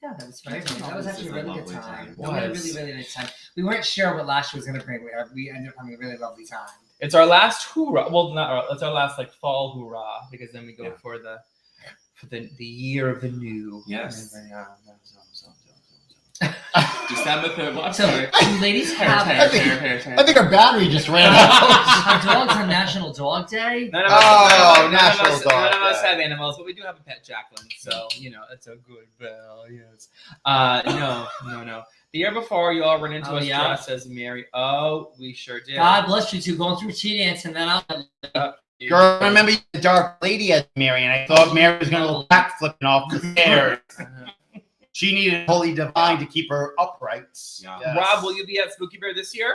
Yeah, that was very That's good. That was always actually a a really lovely good time. time. No, we had a Was. really good time. We weren't sure what last year was going to bring. We ended up having a really lovely time. It's our last hoorah. Well, not our, it's our last like fall hoorah because then we go Yeah. for the year of the new. Yes. Yeah. December 3rd. Well, I'm So, sorry. you ladies have I think our battery just ran out. our dogs on National Dog Day. None of Oh, us, National Dog none of us Day. have animals, but we do have a pet, Jacqueline. So it's a good bell. Yes. No. The year before, you all ran into us dressed as Mary. Oh, we sure did. God bless you two going through tea dance and then I'll. Girl, I remember the dark lady as Mary, and I thought Mary was going to go back flipping off the stairs. She needed Holy Divine to keep her upright. Yeah. Yes. Rob, will you be at Spooky Bear this year?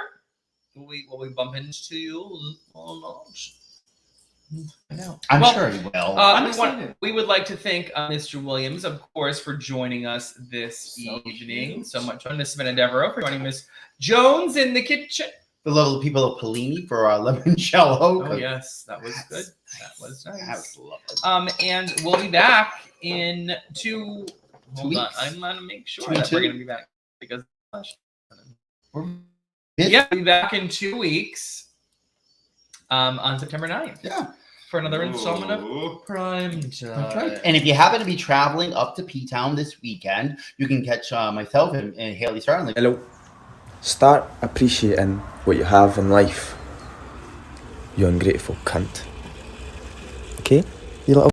Will we bump into you? Oh, no. I know. I'm sure he will. I'm excited. We would like to thank Mr. Williams, of course, for joining us this evening. cute. So much fun. Miss Devereaux for joining Miss Jones in the kitchen. The lovely people of Pellini for our limoncello. Oh yes, that was good. That was nice. And we'll be back in two. Hold on, weeks? I'm gonna make sure Two that we're two? gonna be back because This- yeah, we'll be back in 2 weeks. On September 9th. Yeah. for another installment of Primetime. That's right. And if you happen to be traveling up to P-Town this weekend, you can catch myself and Haley Starling. Hello. Start appreciating what you have in life. You ungrateful cunt. Okay? You little.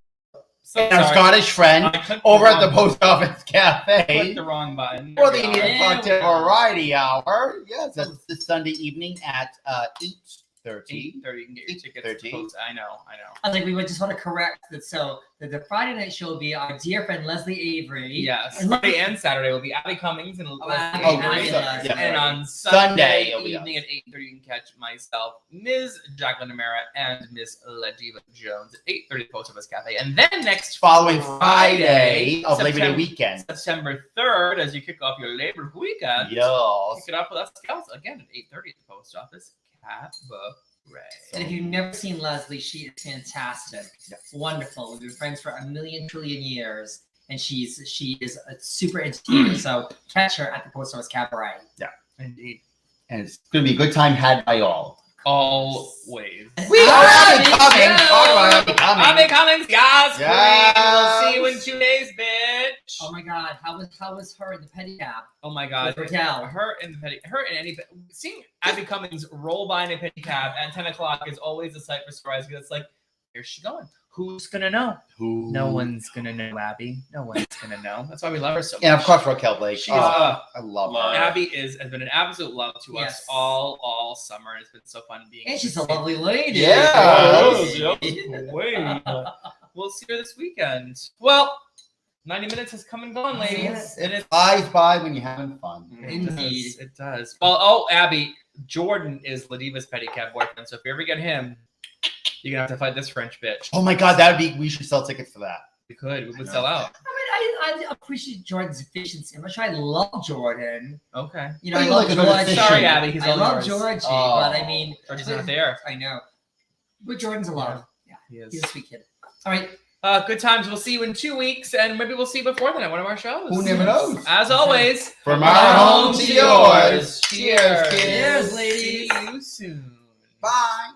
And our Scottish friend over at the post office cafe. Clicked the wrong button. For the Indian Cocktail Variety Hour. Yes, that's this Sunday evening at 8:30. 8:30. You can get your tickets. Post. I know. I think we would just want to correct that. So the Friday night show will be our dear friend Leslie Avery. Yes. Friday and Saturday will be Abby Cummings and Leslie Avery. Yeah. And on Sunday evening at 8:30, you can catch myself, Ms. Jacqueline Amara, and Miss Ladiva Jones at 8:30 at Post Office Cafe. And then next following Friday of Labor Day September- weekend. September 3rd, as you kick off your Labor weekend. Yes. Kick it off with us gals again at 8:30 at the Post Office Cabaret. And if you've never seen Leslie, she is fantastic. Wonderful. We've been friends for a million trillion years. And she is a super entertainer. So catch her at the Post Office Cabaret. Yeah. Indeed. And it's going to be a good time had by all. Always. We are Abby Cummings. Talk about Abby Cummings. Abby Cummings, yes, Yes. queen. We'll see you in 2 days, bitch. Oh my God, how was her in the pedicab? Oh my God, With Raquel. her in any seeing Abby Cummings roll by in a pedicab at 10 o'clock is always a sight for sore eyes because it's like, where's she going? Who's gonna know? No one's gonna know, Abby. No one's gonna know. That's why we love her so much. And of course, Raquel Blake. She's I love her. Abby has been an absolute love to us Yes. all summer. It's been so fun being. And she's a lovely lady. Yeah. We'll see her this weekend. Well, 90 minutes has come and gone, ladies. Yes, And it flies by when you're having fun. Indeed. It does. Well, Abby, Jordan is Ladiva's pedicab boyfriend. So if you ever get him, you're gonna have to fight this French bitch. Oh my God, that would be. We should sell tickets for that. We could. We would sell out. I mean, I appreciate Jordan's efficiency. I'm not sure I love Jordan. Okay. You know, Well, I you love look at George. the Sorry, Abby. He's I all love yours. Georgie, Oh. but I mean, Georgie's not there. I know. But Jordan's a love. Yeah, He is. he's a sweet kid. All right. Good times. We'll see you in 2 weeks, and maybe we'll see you before then at one of our shows. Who never knows? As always, From our home to yours. Cheers, kids. Cheers, ladies. See you soon. Bye.